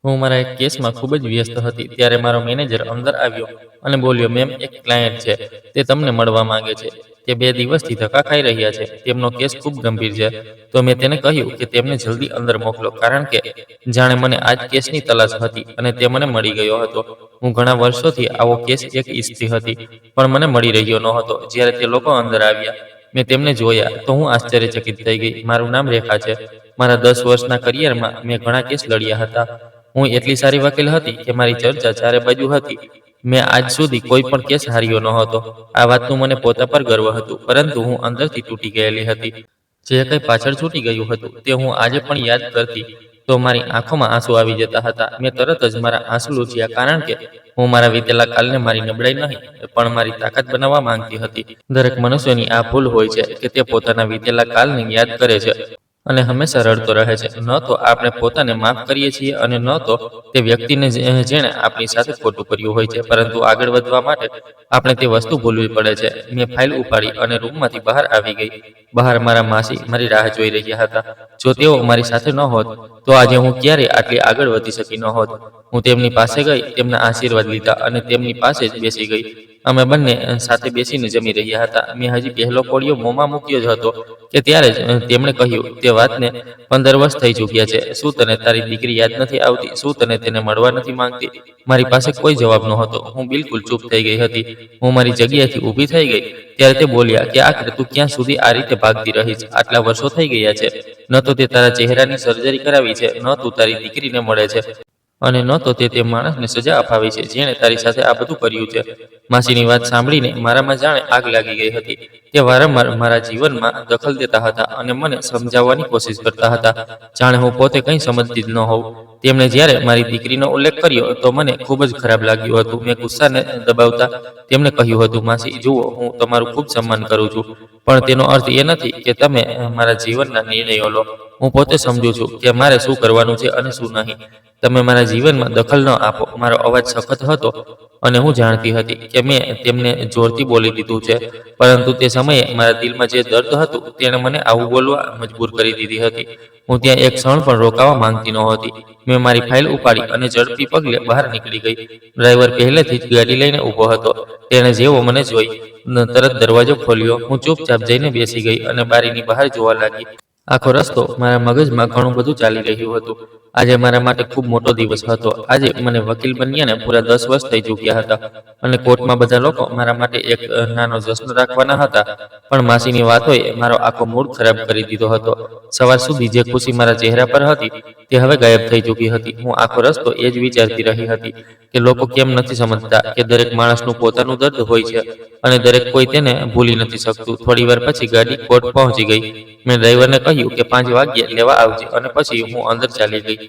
હું મારા એક કેસમાં ખૂબ જ વ્યસ્ત હતી ત્યારે મારો મેનેજર અંદર આવ્યો અને બોલ્યો, મેમ, એક ક્લાયન્ટ છે, તે તમને મળવા માંગે છે. તે 2 દિવસથી ધક્કા ખાઈ રહ્યા છે. તેમનો કેસ ખૂબ ગંભીર છે. તો મેં તેને કહ્યું કે તેમને જલ્દી અંદર મોકલો, કારણ કે જાણે મને આ જ કેસની તલાશ હતી અને તે મને મળી ગયો હતો. હું ઘણા વર્ષોથી આવો કેસ એક ઇસ્ત્રી હતી, પણ મને મળી રહ્યો નહોતો. જ્યારે તે લોકો અંદર આવ્યા, મેં તેમને જોયા તો હું આશ્ચર્યચકિત થઈ ગઈ. મારું નામ રેખા છે. મારા 10 વર્ષના કરિયરમાં મેં ઘણા કેસ લડ્યા હતા. હું એટલી સારી વકીલ હતી કે મારી ચર્ચા ચારે બાજુ હતી. મેં આજ સુધી કોઈ પણ કેસ હાર્યો નહોતો. આ વાતનું મને પોતા પર ગર્વ હતું, પરંતુ હું અંદરથી તૂટી ગયેલી હતી. જે કંઈ પાછળ છૂટી ગયું હતું તે હું આજે પણ યાદ કરતી તો મારી આંખોમાં આંસુ આવી જતા હતા. મેં તરત જ મારા આંસુ લૂછ્યા, કારણ કે હું મારા વીતેલા કાલને મારી નબળાઈ નહીં પણ મારી તાકાત બનાવવા માંગતી હતી. દરેક મનુષ્યની આ ભૂલ હોય છે કે તે પોતાના વીતેલા કાલને યાદ કરે છે અને હંમેશા રડતો રહે છે. ન તો આપણે પોતાને માફ કરીએ છીએ અને ન તો તે વ્યક્તિને જેણે આપણી સાથે ખોટું કર્યું હોય છે. પરંતુ આગળ વધવા માટે આપણે તે વસ્તુ ભૂલવી પડે છે. મેં ફાઇલ ઉપાડી અને રૂમમાંથી બહાર આવી ગઈ. બહાર મારા માસી મારી રાહ જોઈ રહ્યા હતા. જો તેઓ મારી સાથે ન હોત તો આજે હું ક્યારેય આટલી આગળ વધી શકી ન હોત. હું તેમની પાસે ગઈ, તેમના આશીર્વાદ લીધા અને તેમની પાસે જ બેસી ગઈ. અમે બંને સાથે બેસીને જમી રહ્યા હતા. મેં હજી પહેલો કોળિયો મોંમાં મૂક્યો જ હતો કે ત્યારે જ તેમણે કહ્યું, તે વાતને 15 વર્ષ થઈ ચૂક્યા છે. શું તને તારી દીકરી યાદ નથી આવતી? શું તને તેને મળવા નથી માંગતી? મારી પાસે કોઈ જવાબ નહોતો. હું બિલકુલ ચૂપ થઈ ગઈ હતી. હું મારી જગ્યાએથી ઊભી થઈ ગઈ ત્યારે તે બોલ્યા કે આખરે તું ક્યાં સુધી આ રીતે ભાગતી રહીશ? આટલા વર્ષો થઈ ગયા છે. ન તો તે તારા ચહેરાની સર્જરી કરાવી છે, ન તું તારી દીકરીને મળે છે, અને ન તો તે માણસને સજા અપાવી છે જેણે તારી સાથે આ બધું કર્યું છે. માસીની વાત સાંભળીને મારામાં જાણે આગ લાગી ગઈ હતી. તે વારંવાર મારા જીવનમાં દખલ દેતા હતા અને મને સમજાવવાની કોશિશ કરતા હતા, જાણે હું પોતે કંઈ સમજતી જ ન હોઉં. તેમણે જ્યારે મારી દીકરીનો ઉલ્લેખ કર્યો તો મને ખૂબ જ ખરાબ લાગ્યું હતું. મેં ગુસ્સાને દબાવતા તેમને કહ્યું હતું, માસી જુઓ, હું તમારું ખૂબ સન્માન કરું છું, પણ તેનો અર્થ એ નથી કે તમે મારા જીવનના નિર્ણયો લો. હું પોતે સમજુ છું કે મારે શું કરવાનું છે અને શું નહીં. તમે મારા જીવનમાં દખલ ન આપો. મારો અવાજ સખત હતો અને હું જાણતી હતી કે મેં તેમને જોરથી બોલી દીધું છે, પરંતુ તે સમયે મારા દિલમાં જે દર્દ હતું તેણે મને આવું બોલવા મજબૂર કરી દીધી હતી. હું ત્યાં એક ક્ષણ પણ રોકાવા માંગતી નહોતી. મેં મારી ફાઇલ ઉપાડી અને ઝડપી પગલે બહાર નીકળી ગઈ. ડ્રાઈવર પહેલેથી જ ગાડી લઈને ઊભો હતો. તેણે જેવો મને જોઈ તરત દરવાજો ખોલ્યો. હું ચૂપચાપ જઈને બેસી ગઈ અને બારીની બહાર જોવા લાગી. આખો રસ્તો મારા મગજમાં ઘણું બધું ચાલી રહ્યું હતું. આજે મારા માટે ખૂબ મોટો દિવસ હતો. આજે મને વકીલ બન્યાને પૂરા 10 વર્ષ થઈ ચૂક્યા હતા અને કોર્ટમાં બધા લોકો મારા માટે એક નાનો જશ્ન રાખવાના હતા. પણ માસીની વાતોએ મારો આખો મૂડ ખરાબ કરી દીધો હતો. સવાર સુધી જે ખુશી મારા ચહેરા પર હતી તે હવે ગાયબ થઈ ચૂકી હતી. હું આખો રસ્તો એ જ વિચારતી રહી હતી કે લોકો કેમ નથી સમજતા કે દરેક માણસનું પોતાનું દર્દ હોય છે અને દરેક કોઈ તેને ભૂલી નથી શકતું. થોડી વાર પછી ગાડી કોર્ટ પહોંચી ગઈ. મેં ડ્રાઈવરને કહ્યું કે 5 વાગ્યે લેવા આવજે અને પછી હું અંદર ચાલી ગઈ.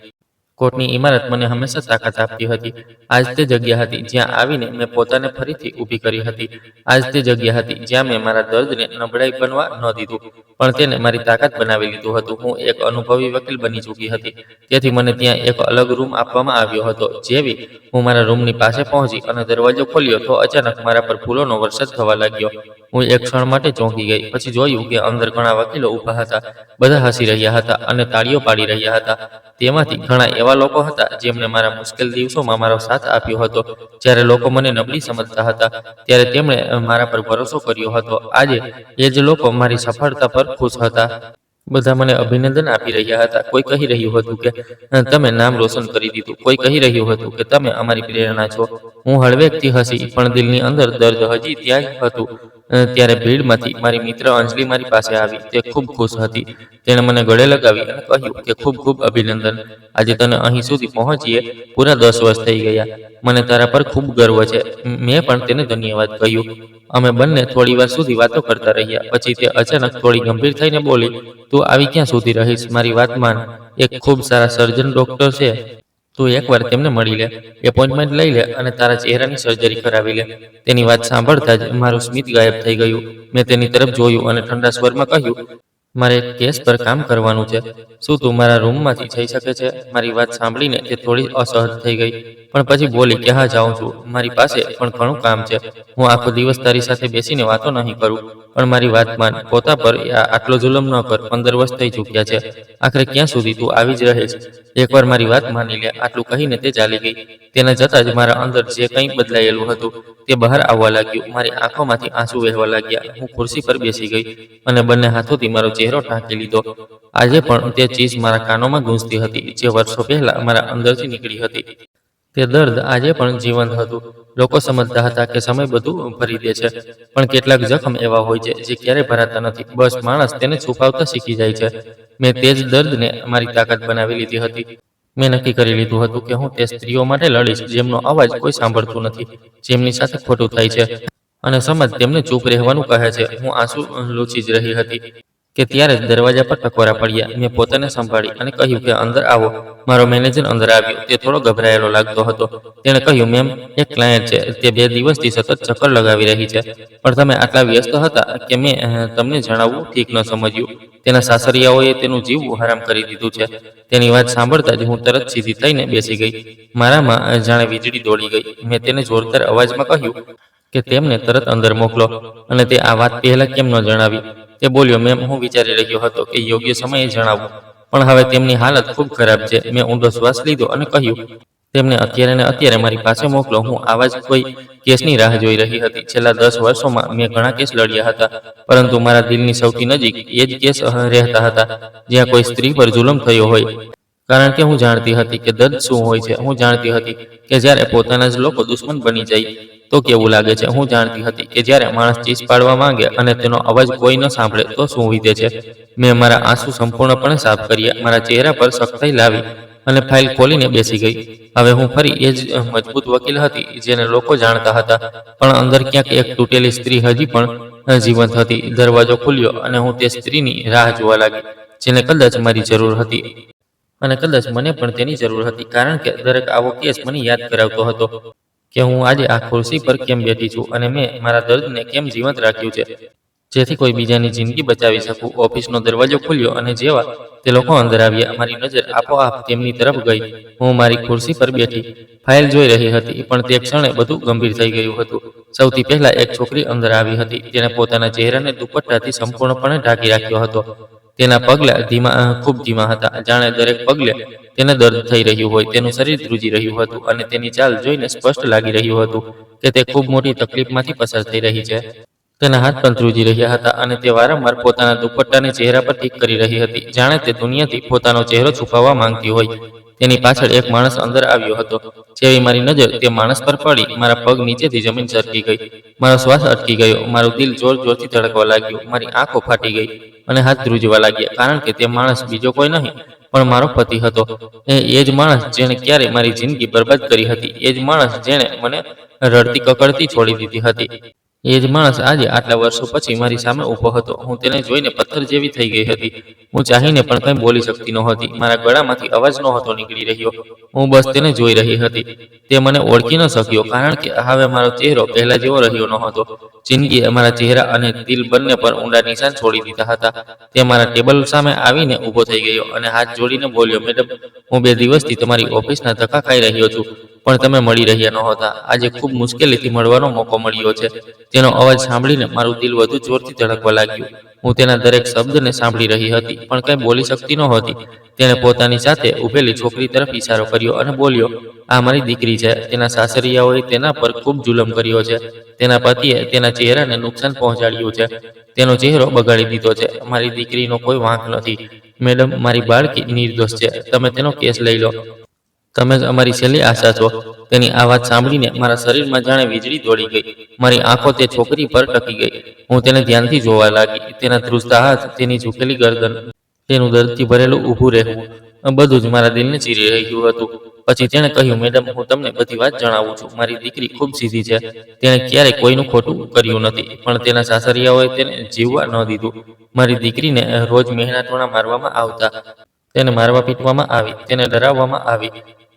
કોર્ટની ઇમારત મને હંમેશા તાકાત આપતી હતી. આજ તે જગ્યા હતી જ્યાં આવીને મેં પોતાને ફરીથી ઊભી કરી હતી. આજ તે જગ્યા હતી જ્યાં મેં મારા દર્દને નબળાઈ બનવા ન દીધું, પણ તેને મારી તાકાત બનાવી લીધું હતું. હું એક અનુભવી વકીલ બની ચૂકી હતી, તેથી મને ત્યાં એક અલગ રૂમ આપવામાં આવ્યો હતો. જેવી હું મારા રૂમની પાસે પહોંચી અને દરવાજો ખોલ્યો તો અચાનક મારા પર ફૂલોનો વરસાદ થવા લાગ્યો. હું એક ક્ષણ માટે ચોંકી ગઈ. પછી જોયું કે અંદર ઘણા વકીલો ઊભા હતા. બધા હસી રહ્યા હતા અને તાળીઓ પાડી રહ્યા હતા. તેમાંથી ઘણા એવા લોકો હતા જેમણે મારા મુશ્કેલ દિવસોમાં મારો સાથ આપ્યો હતો. જ્યારે લોકો મને નબળી સમજતા હતા ત્યારે તેમણે મારા પર ભરોસો કર્યો હતો. આજે એ જ લોકો મારી સફળતા પર ખુશ હતા. બધા મને અભિનંદન આપી રહ્યા હતા. કોઈ કહી રહ્યું હતું કે તમે નામ રોશન કરી દીધું. કોઈ કહી રહ્યું હતું કે તમે અમારી પ્રેરણા છો. હું હળવેકથી હસી, પણ દિલની અંદર દર્દ હજી ત્યાં જ હતું. ત્યારે ભીડમાંથી મારી મિત્ર અંજલિ મારી પાસે આવી. તે ખૂબ ખુશ હતી. તેણે મને ગળે લગાવી અને કહ્યું કે ખૂબ ખૂબ અભિનંદન. આજે તને અહીં સુધી પહોંચીએ પૂરા 10 વર્ષ થઈ ગયા. મને તારા પર ખૂબ ગર્વ છે. મેં પણ તેને ધન્યવાદ કહ્યું. અમે બંને થોડી વાર સુધી વાતો કરતા રહ્યા. પછી તે અચાનક થોડી ગંભીર થઈને બોલી, તું આવી ક્યાં સુધી રહીશ? મારી વાત માન. એક ખૂબ સારા સર્જન ડોક્ટર છે. તું એકવાર તેમને મળી લે, એપોઇન્ટમેન્ટ લઈ લે અને તારા ચહેરાની સર્જરી કરાવી લે. તેની વાત સાંભળતા જ મારું સ્મિત ગાયબ થઈ ગયું. મેં તેની તરફ જોયું અને ઠંડા સ્વરમાં કહ્યું, મારે એક કેસ પર કામ કરવાનું છે. શું તું મારા રૂમમાંથી જઈ શકે છે? મારી વાત સાંભળીને તે થોડી અસહજ થઈ ગઈ, પણ પછી બોલી કે હા જાઉં છું, મારી પાસે પણ ઘણું કામ છે. હું આખો દિવસ તારી સાથે બેસીને વાતો નહીં કરું, પણ મારી વાત માન. પોતા પર આટલો જુલમ ન કર. 15 વર્ષ થઈ ચૂક્યા છે. આખરે ક્યાં સુધી તું આવી જ રહે છે? એકવાર મારી વાત માની લે. આટલું કહીને તે ચાલી ગઈ. તેના જતાં જ મારા અંદર જે કંઈ બદલાયેલું હતું તે બહાર આવવા લાગ્યું. મારી આંખોમાંથી આંસુ વહેવા લાગ્યા. હું ખુરશી પર બેસી ગઈ અને બંને હાથોથી મારો ચહેરો ઢાંકી લીધો. આજે પણ તે ચીસ મારા કાનોમાં ગૂંજતી હતી, જે વર્ષો પહેલા મારા અંદરથી નીકળી હતી. તે દર્દ આજે પણ જીવંત હતું. લોકો સમજતા હતા કે સમય બધું ભરી દે છે, પણ કેટલાક જખમ એવા હોય છે જે ક્યારેય ભરાતા નથી. બસ માણસ તેને છુપાવતા શીખી જાય છે. મેં તે જ દર્દને મારી તાકાત બનાવી લીધી હતી. મેં નક્કી કરી લીધું હતું કે હું તે સ્ત્રીઓ માટે લડીશ જેમનો અવાજ કોઈ સાંભળતું નથી, જેમની સાથે ખોટું થાય છે અને સમાજ તેમને ચૂપ રહેવાનું કહે છે. હું આંસુ લૂછી જ રહી હતી કે ત્યારે જ દરવાજા પર ટકોરા પડ્યા. મેં પોતાને સંભાળી અને કહ્યું કે અંદર આવો. મારો મેનેજર અંદર આવ્યો. તે થોડો ગભરાયેલો લાગતો હતો. તેણે કહ્યું, મેમ, એક ક્લાયન્ટ છે. તે 2 દિવસથી સતત ચક્કર લગાવી રહી છે, પણ તમે આટલા વ્યસ્ત હતા કે મેં તમને જણાવવું ઠીક ન સમજ્યું. તેના સાસરિયાઓએ તેનું જીવવું હરામ કરી દીધું છે. તેની વાત સાંભળતા જ હું તરત સીધી થઈને બેસી ગઈ. મારામાં જાણે વીજળી દોડી ગઈ. મેં તેને જોરદાર અવાજમાં કહ્યું કે તેમને તરત અંદર મોકલો, અને તે આ વાત પહેલા કેમ ન જણાવી. તે બોલ્યો, મેમ, હું વિચારી રહ્યો હતો કે યોગ્ય સમયે જણાવું, પણ હવે તેમની હાલત ખૂબ ખરાબ છે. મેં ઊંડો શ્વાસ લીધો અને કહ્યું, તેમને અત્યારે ને અત્યારે મારી પાસે મોકલો. હું આવા જ કોઈ કેસની રાહ જોઈ રહી હતી. છેલ્લા 10 વર્ષોમાં મેં ઘણા કેસ લડ્યા હતા, પરંતુ મારા દિલની સૌથી નજીક એ જ કેસ રહેતા હતા જ્યાં કોઈ સ્ત્રી પર જુલમ થયો હોય. કારણ કે હું જાણતી હતી કે દર્દ શું હોય છે. હું જાણતી હતી કે જ્યારે પોતાના જ લોકો દુશ્મન બની જાય તો કેવું લાગે છે. હું જાણતી હતી કે જ્યારે માણસ ચીસ પાડવા માંગે અને તેનો અવાજ કોઈ ન સાંભળે તો શું વીતે છે. મેં મારા આંસુ સંપૂર્ણપણે સાફ કર્યા, મારા ચહેરા પર સખ્તાઈ લાવી અને ફાઇલ ખોલીને બેસી ગઈ. હવે હું ફરી એ જ મજબૂત વકીલ હતી જેને લોકો જાણતા હતા, પણ અંદર ક્યાંક એક તૂટેલી સ્ત્રી હજી પણ જીવંત હતી. દરવાજો ખુલ્યો અને હું તે સ્ત્રીની રાહ જોવા લાગી જેને કદાચ મારી જરૂર હતી, અને કદાચ મને પણ તેની જરૂર હતી, કારણ કે દરેક આવો કેસ મને યાદ કરાવતો હતો કે હું આજે આ ખુરશી પર કેમ બેઠી છું અને મેં મારા દર્દને કેમ જીવંત રાખ્યું છે, જેથી કોઈ બીજાની જિંદગી બચાવી શકું. ઓફિસનો દરવાજો ખુલ્યો અને જેવા તે લોકો અંદર આવ્યા, મારી નજર આપોઆપ તેમની તરફ ગઈ. હું મારી ખુરશી પર બેઠી ફાઇલ જોઈ રહી હતી, પણ તે ક્ષણે બધું ગંભીર થઈ ગયું હતું. સૌથી પહેલા એક છોકરી અંદર આવી હતી. તેણે પોતાના ચહેરાને દુપટ્ટાથી સંપૂર્ણપણે ઢાંકી રાખ્યો હતો. તેના પગલાં ખૂબ ધીમા હતા, જાણે દરેક પગલે તેને દર્દ થઈ રહ્યું હોય. તેનું શરીર ધ્રુજી રહ્યું હતું અને તેની ચાલ જોઈને સ્પષ્ટ લાગી રહ્યું હતું કે તે ખૂબ મોટી તકલીફમાંથી પસાર થઈ રહી છે. તેના હાથ પણ ધ્રુજી રહ્યા હતા અને તે વારંવાર પોતાના દુપટ્ટાને ચહેરા પર ઠીક કરી રહી હતી, જાણે તે દુનિયાથી પોતાનો ચહેરો છુપાવવા માંગતી હોય. તેની પાછળ એક માણસ અંદર આવ્યો હતો. જેવી મારી નજર તે માણસ પર પડી, મારા પગ નીચેથી જમીન સરકી ગઈ. મારો શ્વાસ અટકી ગયો. મારું દિલ જોર જોરથી ધડકવા લાગ્યું. મારી આંખો ફાટી ગઈ અને હાથ ધ્રુજવા લાગ્યા, કારણ કે તે માણસ બીજો કોઈ નહીં પણ મારો પતિ હતો. એ જ માણસ જેણે ક્યારે મારી જિંદગી બરબાદ કરી હતી. એ જ માણસ જેણે મને રડતી કકડતી છોડી દીધી હતી. એ જ માણસ આજે આટલા વર્ષો પછી મારી સામે ઊભો હતો. હું તેને જોઈને પથ્થર જેવી થઈ ગઈ હતી. હું ચાહીને પણ કંઈ બોલી શકતી નહોતી. મારા ગળામાંથી અવાજ નહોતો નીકળી રહ્યો. હું બસ તેને જોઈ રહી હતી. તે મને ઓળખી ન શક્યો, કારણ કે હવે મારો ચહેરો પહેલા જેવો રહ્યો નહોતો. જિંદગીએ મારા ચહેરા અને દિલ બંને પર ઊંડા નિશાન છોડી દીધા હતા. તે મારા ટેબલ સામે આવીને ઊભો થઈ ગયો અને હાથ જોડીને બોલ્યો, મેડમ, હું 2 દિવસથી તમારી ઓફિસના ધક્કા ખાઈ રહ્યો છું, પણ તમે મળી રહ્યા નહોતા. આજે ખૂબ મુશ્કેલીથી મળવાનો મોકો મળ્યો છે. તેનો અવાજ સાંભળીને મારું દિલ વધુ જોરથી ધડકવા લાગ્યું. હું તેના દરેક શબ્દને સાંભળી રહી હતી, પણ કંઈ બોલી શકતી નહોતી. તેણે પોતાની સાથે ઊભેલી છોકરી તરફ ઈશારો કર્યો અને બોલ્યો, આ મારી દીકરી છે. તેના સાસરિયાઓએ તેના પર ખૂબ જુલમ કર્યો છે. તેના પતિએ તેના ચહેરાને નુકસાન પહોંચાડ્યું છે. તેનો ચહેરો બગાડી દીધો છે. મારી દીકરીનો કોઈ વાંક નથી. મેડમ, મારી બાળકી નિર્દોષ છે. તમે તેનો કેસ લઈ લો. તમે જ અમારી છેલ્લી આશા છો. તેની આ વાત સાંભળીને મારા શરીરમાં જાણે વીજળી દોડી ગઈ. મારી આંખો તે છોકરી પર ટકી ગઈ. હું તેને ધ્યાનથી જોવા લાગી. તેના ધ્રુજતા હાથ, તેની ઝૂકેલી ગરદન, તેનું દર્દથી ભરેલું ઊભું રહેવું, બધું જ મારા દિલને ચીરી રહ્યું હતું. પછી તેણે કહ્યું, મેડમ, હું તમને બધી વાત જણાવું છું. મારી દીકરી ખૂબ સીધી છે. તેણે ક્યારેય કોઈનું ખોટું કર્યું નથી, પણ તેના સાસરિયાઓએ તેને જીવવા ન દીધું. મારી દીકરીને રોજ મહેનતોણા મારવામાં આવતા. તેને મારવા પીટવામાં આવી, તેને ડરાવવામાં આવી,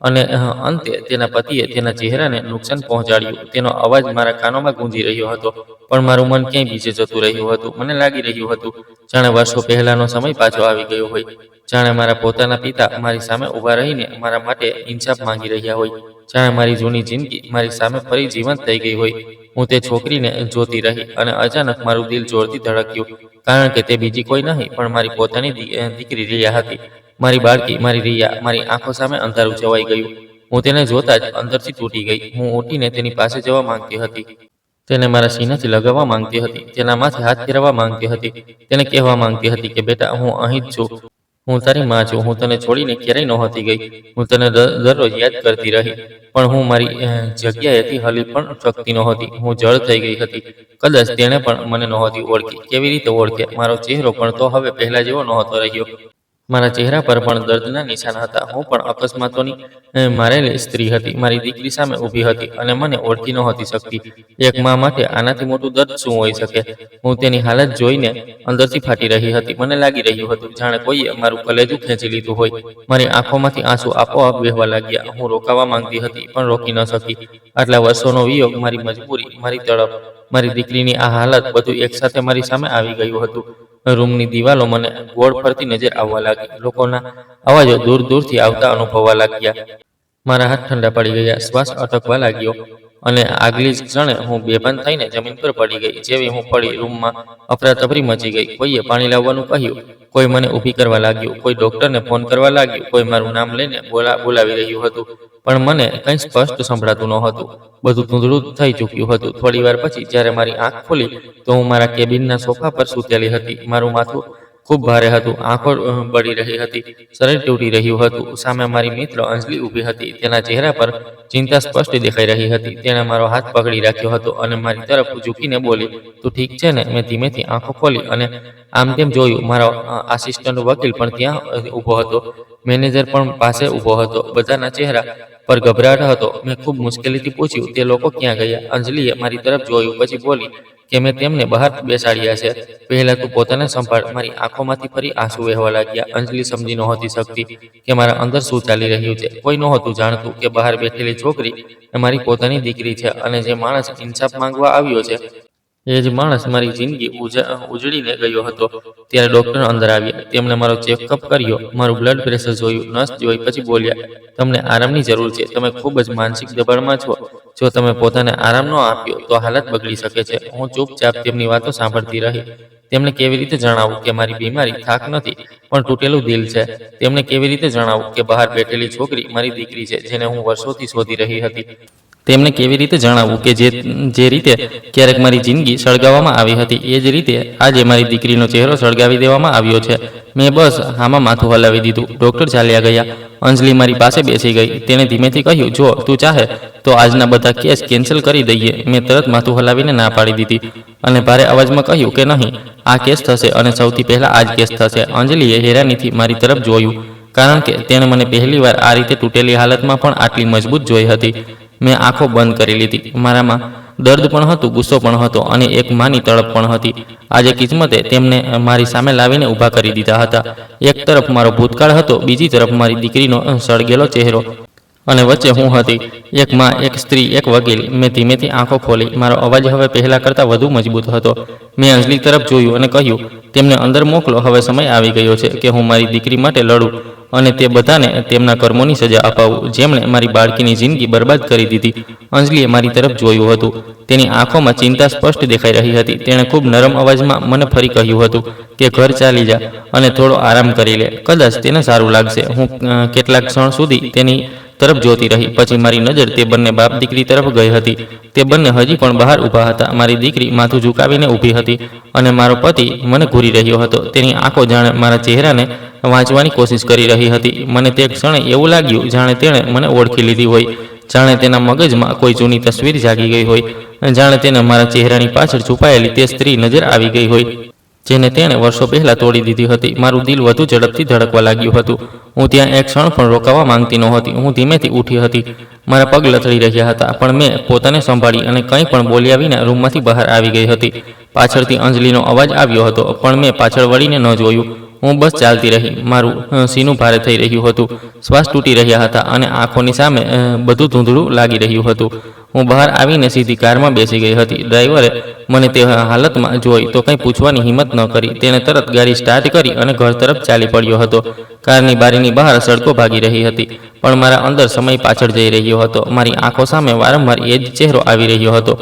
અને અંતે તેના પતિએ તેના ચહેરાને નુકસાન પહોંચાડ્યું. તેનો અવાજ મારા કાનોમાં ગૂંજી રહ્યો હતો, પણ મારું મન ક્યાંય બીજે જતું રહ્યું હતું. મને લાગી રહ્યું હતું જાણે વર્ષો પહેલાનો સમય પાછો આવી ગયો હોય. જાણે મારા પોતાના પિતા મારી સામે ઊભા રહીને મારા માટે ઇન્સાફ માંગી રહ્યા હોય, જાણે મારી જૂની જિંદગી મારી સામે ફરી જીવંત થઈ ગઈ હોય. હું તે છોકરીને જોતી રહી અને અચાનક મારું દિલ જોરથી ધડક્યું, કારણ કે તે બીજી કોઈ નહીં પણ મારી પોતાની દીકરી રિયા હતી. મારી બાળકી, મારી રિયા મારી આંખો સામે અંધારું છવાઈ ગયું. હું તેને જોતા જ અંદરથી તૂટી ગઈ. હું ઉઠીને તેની પાસે જવા માંગતી હતી, તેને મારા સીનાથી લગાવવા માંગતી હતી, તેના માથે હાથ ફેરવવા માંગતી હતી, તેને કહેવા માંગતી હતી કે બેટા, હું અહીં જ છું, હું તારી માં છું, હું તને છોડીને ક્યારેય નહોતી ગઈ, હું તને દરરોજ યાદ કરતી રહી. પણ હું મારી જગ્યાએથી હલી પણ શકતી નહોતી. હું જળ થઈ ગઈ હતી. કદાચ તેણે પણ મને નહોતી ઓળખી. કેવી રીતે ઓળખે? મારો ચહેરો પણ તો હવે પહેલા જેવો નહોતો રહ્યો. મારા ચહેરા પર પણ દર્દના નિશાન હતા. હું પણ અકસ્માતોની મારેલી સ્ત્રી હતી. મારી દીકરી સામે ઊભી હતી અને મને ઓળખી નહોતી શકતી. એક મા માટે આનાથી મોટું દર્દ શું હોઈ શકે? હું તેની હાલત જોઈને અંદરથી ફાટી રહી હતી. મને લાગી રહ્યું હતું જાણે કોઈએ મારું કલેજું ખેંચી લીધું હોય. મારી આંખોમાંથી આંસુ આપોઆપ વહેવા લાગ્યા. હું રોકાવા માંગતી હતી પણ રોકી ન શકી. આટલા વર્ષોનો વિયોગ, મારી મજબૂરી, મારી તડપ, મારી દીકરીની આ હાલત, બધું એકસાથે મારી સામે આવી ગયું હતું. રૂમની દિવાલો મને ગોળ ફરતી નજર આવવા લાગી. લોકોના અવાજો દૂર દૂરથી આવતા અનુભવવા લાગ્યા. મારા હાથ ઠંડા પડી ગયા, શ્વાસ અટકવા લાગ્યો અને આગલી જ ક્ષણે હું બેભાન થઈને જમીન પર પડી ગઈ. જેવી હું પડી, રૂમમાં અફરાતફરી મચી ગઈ. કોઈએ પાણી લાવવાનું કહ્યું, કોઈ મને ઊભી કરવા લાગ્યું, કોઈ ડોક્ટરને ફોન કરવા લાગ્યું, કોઈ મારું નામ લઈને બોલાવી રહ્યું હતું, પણ મને કંઈ સ્પષ્ટ સંભળાતું નહોતું. બધું ધૂંધળું થઈ ચૂક્યું હતું. થોડી વાર પછી જ્યારે મારી આંખ ખુલી તો હું મારા કેબિનના સોફા પર સૂતેલી હતી. મારું માથું ખૂબ ભારે હતું, આંખો બળી રહી હતી, શરીર તૂટી રહ્યું હતું. સામે મારી મિત્ર અંજલિ ઊભી હતી. તેના ચહેરા પર ચિંતા સ્પષ્ટ દેખાઈ રહી હતી. તેણે મારો હાથ પકડી રાખ્યો હતો અને મારી તરફ ઝૂકીને બોલી, તું ઠીક છે ને? મેં ધીમેથી આંખો ખોલી અને આમ તેમ જોયું. મારો આસિસ્ટન્ટ વકીલ પણ ત્યાં ઊભો હતો. મેનેજર પણ પાસે ઊભો હતો. બધાના ચહેરા પર ગભરાટ હતો. મેં ખૂબ મુશ્કેલીથી પૂછ્યું, તે લોકો ક્યાં ગયા? અંજલિએ મારી તરફ જોયું, પછી બોલી કે મેં તેમને બહાર બેસાડ્યા છે. પહેલા તું પોતાને સંભાળ. મારી આંખોમાંથી ફરી આંસુ વહેવા લાગ્યા. અંજલિ સમજી નહોતી શકતી કે મારા અંદર શું ચાલી રહ્યું છે. કોઈ નહોતું જાણતું કે બહાર બેઠેલી છોકરી એ મારી પોતાની દીકરી છે અને જે માણસ ઇન્સાફ માંગવા આવ્યો છે એ જ માણસ મારી જિંદગી ઉજળીને ગયો હતો. ત્યારે ડૉક્ટર અંદર આવ્યા. તેમણે મારો ચેકઅપ કર્યો, મારું બ્લડ પ્રેશર જોયું, નસ જોઈ, પછી બોલ્યા, તમને આરામની જરૂર છે. તમે ખૂબ જ માનસિક દબાણમાં છો. જો તમે પોતાને આરામ ન આપ્યો તો હાલત બગડી શકે છે. હું ચૂપચાપ તેમની વાતો સાંભળતી રહી. તેમને કેવી રીતે જણાવું કે મારી બીમારી થાક નથી પણ તૂટેલું દિલ છે? તેમને કેવી રીતે જણાવું કે બહાર બેઠેલી છોકરી મારી દીકરી છે, જેને હું વર્ષોથી શોધી રહી હતી? તેમને કેવી રીતે જણાવવું કે જે રીતે ક્યારેક મારી જિંદગી સળગાવવામાં આવી હતી એ જ રીતે આજે મારી દીકરીનો ચહેરો સળગાવી દેવામાં આવ્યો છે? મેં બસ આમાં માથું હલાવી દીધું. ડૉક્ટર ચાલ્યા ગયા. અંજલિ મારી પાસે બેસી ગઈ. તેણે ધીમેથી કહ્યું, જો તું ચાહે તો આજના બધા કેસ કેન્સલ કરી દઈએ. મેં તરત માથું હલાવીને ના પાડી દીધી અને ભારે અવાજમાં કહ્યું કે નહીં, આ કેસ થશે અને સૌથી પહેલાં આ જ કેસ થશે. અંજલિએ હેરાનીથી મારી તરફ જોયું, કારણ કે તેણે મને પહેલીવાર આ રીતે તૂટેલી હાલતમાં પણ આટલી મજબૂત જોઈ હતી. મેં આંખો બંધ કરી લીધી. મારામાં દર્દ પણ હતું, ગુસ્સો પણ હતો અને એક માની તડપ પણ હતી. આજે કિસ્મતે તેમને મારી સામે લાવીને ઊભા કરી દીધા હતા. એક તરફ મારો ભૂતકાળ હતો, બીજી તરફ મારી દીકરીનો સળગેલો ચહેરો અને વચ્ચે હું હતી, એક માં, એક સ્ત્રી, એક વકીલ. મેં ધીમેથી આંખો ખોલી. મારો અવાજ હવે પહેલાં કરતાં વધુ મજબૂત હતો. મેં અંજલિ તરફ જોયું અને કહ્યું, તેમને અંદર મોકલો. હવે સમય આવી ગયો છે કે હું મારી દીકરી માટે લડું અને તે બધાને તેમના કર્મોની સજા અપાવું જેમણે મારી બાળકીની જિંદગી બરબાદ કરી દીધી. અંજલિએ મારી તરફ જોયું હતું. તેની આંખોમાં ચિંતા સ્પષ્ટ દેખાઈ રહી હતી. તેણે ખૂબ નરમ અવાજમાં મને ફરી કહ્યું હતું કે ઘર ચાલી જા અને થોડો આરામ કરી લે. કદાચ તેને સારું લાગશે. હું કેટલાક ક્ષણ સુધી તેની તરફ જોતી રહી. પછી મારી નજર તે બંને બાપ દીકરી તરફ ગઈ હતી. તે બંને હજી પણ બહાર ઊભા હતા. મારી દીકરી માથું ઝુકાવીને ઊભી હતી અને મારો પતિ મને ઘૂરી રહ્યો હતો. તેની આંખો જાણે મારા ચહેરાને વાંચવાની કોશિશ કરી રહી હતી. મને તે ક્ષણે એવું લાગ્યું જાણે તેણે મને ઓળખી લીધી હોય, જાણે તેના મગજમાં કોઈ જૂની તસવીર જાગી ગઈ હોય, જાણે તેને મારા ચહેરાની પાછળ છુપાયેલી તે સ્ત્રી નજર આવી ગઈ હોય જેને તેણે વર્ષો પહેલાં તોડી દીધી હતી. મારું દિલ વધુ ઝડપથી ધડકવા લાગ્યું હતું. હું ત્યાં એક ક્ષણ પણ રોકાવા માંગતી નહોતી. હું ધીમેથી ઉઠી હતી. મારા પગ લથડી રહ્યા હતા પણ મેં પોતાને સંભાળી અને કંઈ પણ બોલ્યા વિના રૂમમાંથી બહાર આવી ગઈ હતી. પાછળથી અંજલિનો અવાજ આવ્યો હતો પણ મેં પાછળ વળીને ન જોયું. હું બસ ચાલતી રહી. મારું સીનું ભારે થઈ રહ્યું હતું, શ્વાસ તૂટી રહ્યા હતા અને આંખોની સામે બધું ધૂંધળું લાગી રહ્યું હતું. હું બહાર આવીને સીધી કારમાં બેસી ગઈ હતી. ડ્રાઈવરે મને તે હાલતમાં જોઈ તો કંઈ પૂછવાની હિંમત ન કરી. તેણે તરત ગાડી સ્ટાર્ટ કરી અને ઘર તરફ ચાલી પડ્યો હતો. કારની બારીની બહાર સડકો ભાગી રહી હતી, પણ મારા અંદર સમય પાછળ જઈ રહ્યો હતો. મારી આંખો સામે વારંવાર એ જ ચહેરો આવી રહ્યો હતો,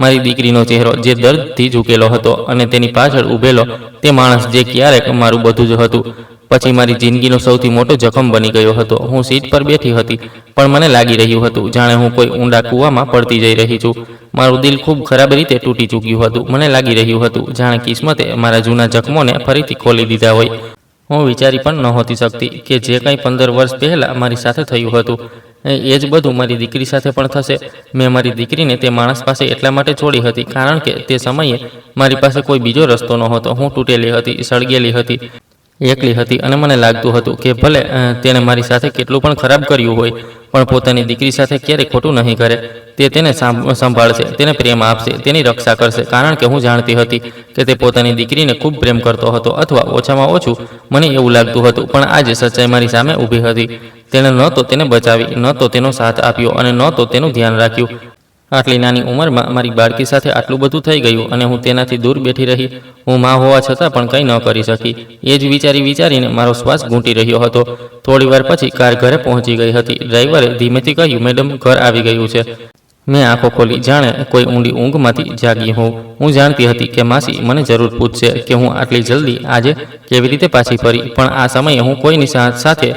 મારી દીકરીનો ચહેરો જે દર્દથી ઝૂકેલો હતો, અને તેની પાછળ ઊભેલો તે માણસ જે ક્યારેક મારું બધું જ હતું. પછી મારી જિંદગીનો સૌથી મોટો જખમ બની ગયો હતો. હું સીટ પર બેઠી હતી, પણ મને લાગી રહ્યું હતું જાણે હું કોઈ ઊંડા કૂવામાં પડતી જઈ રહી છું. મારું દિલ ખૂબ ખરાબ રીતે તૂટી ચૂક્યું હતું. મને લાગી રહ્યું હતું જાણે કિસ્મતે મારા જૂના જખમોને ફરીથી ખોલી દીધા હોય. હું વિચારી પણ નહોતી શકતી કે જે કંઈ 15 વર્ષ પહેલાં મારી સાથે થયું હતું એ જ બધું મારી દીકરી સાથે પણ થશે. મેં મારી દીકરીને તે માણસ પાસે એટલા માટે છોડી હતી કારણ કે તે સમયે મારી પાસે કોઈ બીજો રસ્તો નહોતો. હું તૂટેલી હતી, સળગેલી હતી, એકલી હતી, અને મને લાગતું હતું કે ભલે તેણે મારી સાથે કેટલું પણ ખરાબ કર્યું હોય, પણ પોતાની દીકરી સાથે ક્યારેય ખોટું નહીં કરે. તે તેને સંભાળશે, તેને પ્રેમ આપશે, તેની રક્ષા કરશે, કારણ કે હું જાણતી હતી કે તે પોતાની દીકરીને ખૂબ પ્રેમ કરતો હતો, અથવા ઓછામાં ઓછું મને એવું લાગતું હતું. પણ આજે સચ્ચાઈ મારી સામે ઊભી હતી. તેણે ન તો તેને બચાવી, ન તો તેનો સાથ આપ્યો, અને ન તો તેનું ધ્યાન રાખ્યું. આટલી નાની ઉંમરમાં મારી બાળકી સાથે આટલું બધું થઈ ગયું અને હું તેનાથી દૂર બેઠી રહી. હું માં હોવા છતાં પણ કંઈ ન કરી શકી. એ જ વિચારીને મારો શ્વાસ ઘૂંટી રહ્યો હતો. થોડી વાર પછી કાર ઘરે પહોંચી ગઈ હતી. ડ્રાઈવરે ધીમેથી કહ્યું, મેડમ, ઘર આવી ગયું છે. મેં આંખો ખોલી જાણે કોઈ ઊંડી ઊંઘમાંથી જાગી હોઉં. હું જાણતી હતી કે માસી મને જરૂર પૂછશે કે હું આટલી જલ્દી આજે કેવી રીતે પાછી ફરી, પણ આ સમયે હું કોઈની સાથે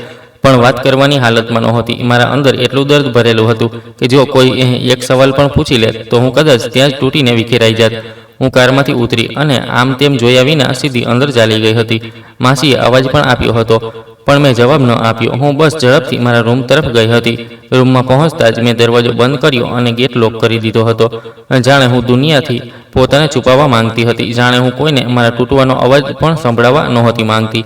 પણ વાત કરવાની હાલતમાં નહોતી. મારા અંદર એટલું દર્દ ભરેલું હતું કે જો કોઈ એક સવાલ પણ પૂછી લે તો હું કદાચ ત્યાં જ તૂટીને વિખેરાઈ જાત. હું કારમાંથી ઉતરી અને આમ તેમ જોયા વિના સીધી અંદર ચાલી ગઈ હતી. માસીએ અવાજ પણ આપ્યો હતો, પણ મેં જવાબ ન આપ્યો. હું બસ ઝડપથી મારા રૂમ તરફ ગઈ હતી. રૂમમાં પહોંચતા જ મેં દરવાજો બંધ કર્યો અને ગેટ લોક કરી દીધો હતો. જાણે હું દુનિયાથી પોતાને છુપાવવા માંગતી હતી, જાણે હું કોઈને મારા તૂટવાનો અવાજ પણ સંભળાવવા નહોતી માંગતી.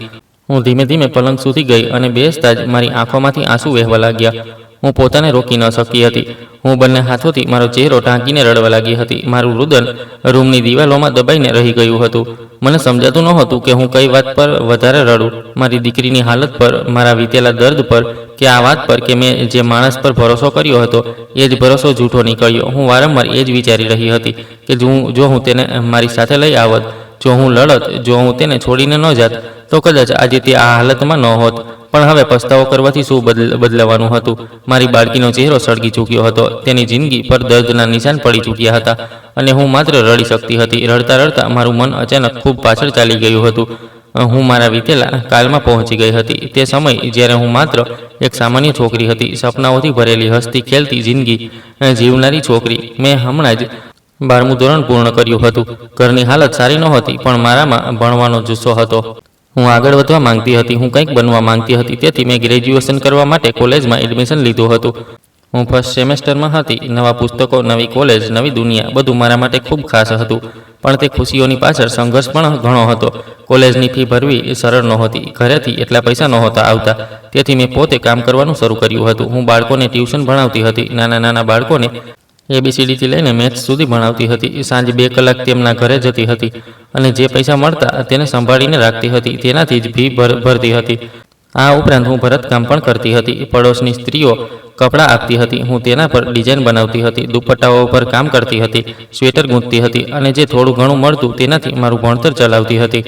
હું ધીમે ધીમે પલંગ સુધી ગઈ અને બેસતા જ મારી આંખોમાંથી આંસુ વહેવા લાગ્યા. હું પોતાને રોકી ન શકી હતી. હું બંને હાથોથી મારો ચહેરો ઢાંકીને રડવા લાગી હતી. મારું રુદન રૂમની દિવાલોમાં દબાઈને રહી ગયું હતું. મને સમજાતું નહોતું કે હું કઈ વાત પર વધારે રડું, મારી દીકરીની હાલત પર, મારા વીતેલા દર્દ પર, કે આ વાત પર કે મેં જે માણસ પર ભરોસો કર્યો હતો એ જ ભરોસો જૂઠો નીકળ્યો. હું વારંવાર એ જ વિચારી રહી હતી કે જો હું તેને મારી સાથે લઈ આવત, જો હું લડત, જો હું તેને છોડીને ન જાત, તો કદાચ આજે તે આ હાલતમાં ન હોત. પણ હવે પસ્તાવો કરવાથી શું બદલાવાનું હતું? મારી બાળકીનો ચહેરો સળગી ચૂક્યો હતો. તેની જિંદગી પર દર્દના નિશાન પડી ચૂક્યા હતા અને હું માત્ર રડી શકતી હતી. રડતા રડતા મારું મન અચાનક ખૂબ પાછળ ચાલી ગયું હતું. હું મારા વીતેલા કાલમાં પહોંચી ગઈ હતી. તે સમય જ્યારે હું માત્ર એક સામાન્ય છોકરી હતી, સપનાઓથી ભરેલી, હસતી ખેલતી જિંદગી જીવનારી છોકરી. મેં હમણાં જ 12મું ધોરણ પૂર્ણ કર્યું હતું. ઘરની હાલત સારી નહોતી, પણ મારામાં ભણવાનો જુસ્સો હતો. હું આગળ વધવા માંગતી હતી, હું કંઈક બનવા માંગતી હતી. તેથી મેં ગ્રેજ્યુએશન કરવા માટે કોલેજમાં એડમિશન લીધું હતું. હું ફર્સ્ટ સેમેસ્ટરમાં હતી. નવા પુસ્તકો, નવી કોલેજ, નવી દુનિયા, બધું મારા માટે ખૂબ ખાસ હતું. પણ તે ખુશીઓની પાછળ સંઘર્ષ પણ ઘણો હતો. કોલેજની ફી ભરવી સરળ નહોતી. ઘરેથી એટલા પૈસા નહોતા આવતા. તેથી મેં પોતે કામ કરવાનું શરૂ કર્યું હતું. હું બાળકોને ટ્યુશન ભણાવતી હતી. નાના બાળકોને ABCDથી લઈને મેથ્સ સુધી ભણાવતી હતી. સાંજે 2 કલાક તેમના ઘરે જતી હતી અને જે પૈસા મળતા તેને સંભાળીને રાખતી હતી. તેનાથી જ ફી ભરતી હતી. આ ઉપરાંત હું ભરતકામ પણ કરતી હતી. પડોશની સ્ત્રીઓ કપડાં આપતી હતી. હું તેના પર ડિઝાઇન બનાવતી હતી. દુપટ્ટાઓ પર કામ કરતી હતી. સ્વેટર ગૂંથતી હતી અને જે થોડું ઘણું મળતું તેનાથી મારું ભણતર ચલાવતી હતી.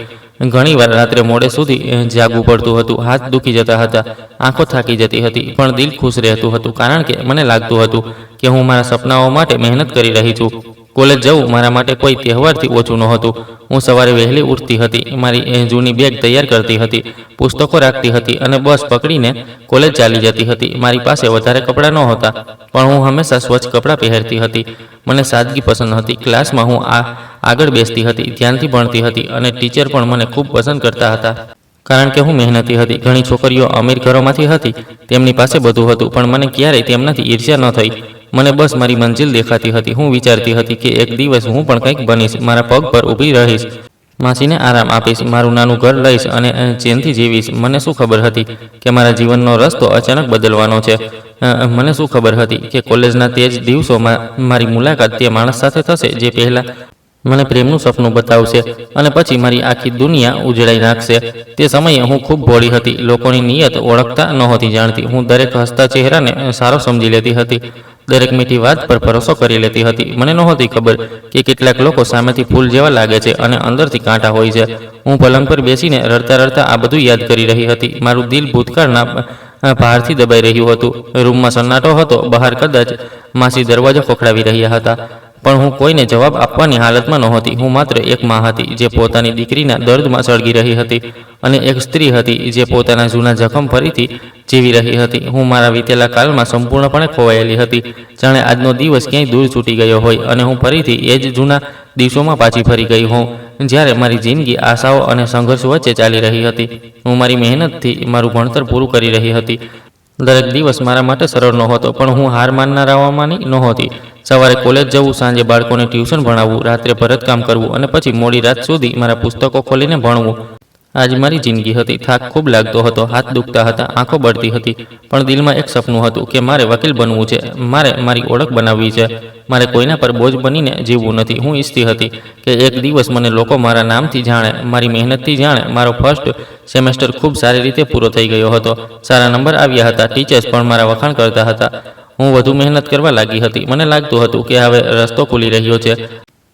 ઘણીવાર રાત્રે મોડે સુધી જાગવું પડતું હતું. હાથ દુખી જતા હતા, આંખો થાકી જતી હતી, પણ દિલ ખુશ રહેતું હતું કારણ કે મને લાગતું હતું કે હું મારા સપનાઓ માટે મહેનત કરી રહી છું. કોલેજ જવું મારા માટે કોઈ તહેવારથી ઓછું નહોતું. હું સવારે વહેલી ઉઠતી હતી, મારી જૂની બેગ તૈયાર કરતી હતી, પુસ્તકો રાખતી હતી અને બસ પકડીને કોલેજ ચાલી જતી હતી. મારી પાસે વધારે કપડાં નહોતા, પણ હું હંમેશા સ્વચ્છ કપડાં પહેરતી હતી. મને સાદગી પસંદ હતી. ક્લાસમાં હું આગળ બેસતી હતી, ધ્યાનથી ભણતી હતી અને ટીચર પણ મને ખૂબ પસંદ કરતા હતા કારણ કે હું મહેનતી હતી. ઘણી છોકરીઓ અમીર ઘરોમાંથી હતી, તેમની પાસે બધું હતું, પણ મને ક્યારેય તેમનાથી ઈર્ષ્યા ન થઈ. મને બસ મારી મંજિલ દેખાતી હતી. હું વિચારતી હતી કે એક દિવસ હું પણ કંઈક બનીશ, મારા પગ પર ઊભી રહીશ, માસીને આરામ આપીશ, મારું નાનું ઘર લઈશ અને ચેનથી જીવીશ. મને શું ખબર હતી કે મારા જીવનનો રસ્તો અચાનક બદલવાનો છે? મને શું ખબર હતી કે કોલેજના તે જ દિવસોમાં મારી મુલાકાત તે માણસ સાથે થશે જે પહેલાં મને પ્રેમનું સપનું બતાવશે અને પછી મારી આખી દુનિયા ઉજળાઈ નાખશે. તે સમયે હું ખૂબ ભોળી હતી, લોકોની નિયત ઓળખતા નહોતી જાણતી. હું દરેક હસતા ચહેરાને સારો સમજી લેતી હતી, દરેક મીઠી વાત પર ભરોસો કરી લેતી હતી. મને નહોતી ખબર કે કેટલાક લોકો સામેથી ફૂલ જેવા લાગે છે અને અંદરથી કાંટા હોય છે. હું પલંગ પર બેસીને રડતા રડતા આ બધું યાદ કરી રહી હતી. મારું દિલ ભૂતકાળના ભારથી દબાઈ રહ્યું હતું. રૂમમાં સન્નાટો હતો. બહાર કદાચ માસી દરવાજો ખખડાવી રહ્યા હતા, પણ હું કોઈને જવાબ આપવાની હાલતમાં નહોતી. હું માત્ર એક માં હતી જે પોતાની દીકરીના દર્દમાં સળગી રહી હતી, અને એક સ્ત્રી હતી જે પોતાના જૂના જખમ ફરીથી જીવી રહી હતી. હું મારા વીતેલા કાળમાં સંપૂર્ણપણે ખોવાયેલી હતી, જાણે આજનો દિવસ ક્યાંય દૂર છૂટી ગયો હોય અને હું ફરીથી એ જ જૂના દિવસોમાં પાછી ફરી ગઈ હોઉં, જ્યારે મારી જિંદગી આશાઓ અને સંઘર્ષ વચ્ચે ચાલી રહી હતી. હું મારી મહેનતથી મારું ભણતર પૂરું કરી રહી હતી. દરેક દિવસ મારા માટે સરળ નહોતો, પણ હું હાર માનનારાઓમાંની નહોતી. સવારે કોલેજ જવું, સાંજે બાળકોને ટ્યુશન ભણાવવું, રાત્રે ભરતકામ કરવું અને પછી મોડી રાત સુધી મારા પુસ્તકો ખોલીને ભણવું. આજ મારી જિંદગી હતી. થાક ખૂબ લાગતો હતો, હાથ દુખતા હતા, આંખો બળતી હતી, પણ દિલમાં એક સપનું હતું કે મારે વકીલ બનવું છે, મારે મારી ઓળખ બનાવવી છે, મારે કોઈના પર બોજ બનીને જીવવું નથી. હું ઈચ્છતી હતી કે એક દિવસ મને લોકો મારા નામથી જાણે, મારી મહેનતથી જાણે. મારો ફર્સ્ટ સેમેસ્ટર ખૂબ સારી રીતે પૂરો થઈ ગયો હતો. સારા નંબર આવ્યા હતા. ટીચર્સ પણ મારા વખાણ કરતા હતા. હું વધુ મહેનત કરવા લાગી હતી. મને લાગતું હતું કે હવે રસ્તો ખુલી રહ્યો છે,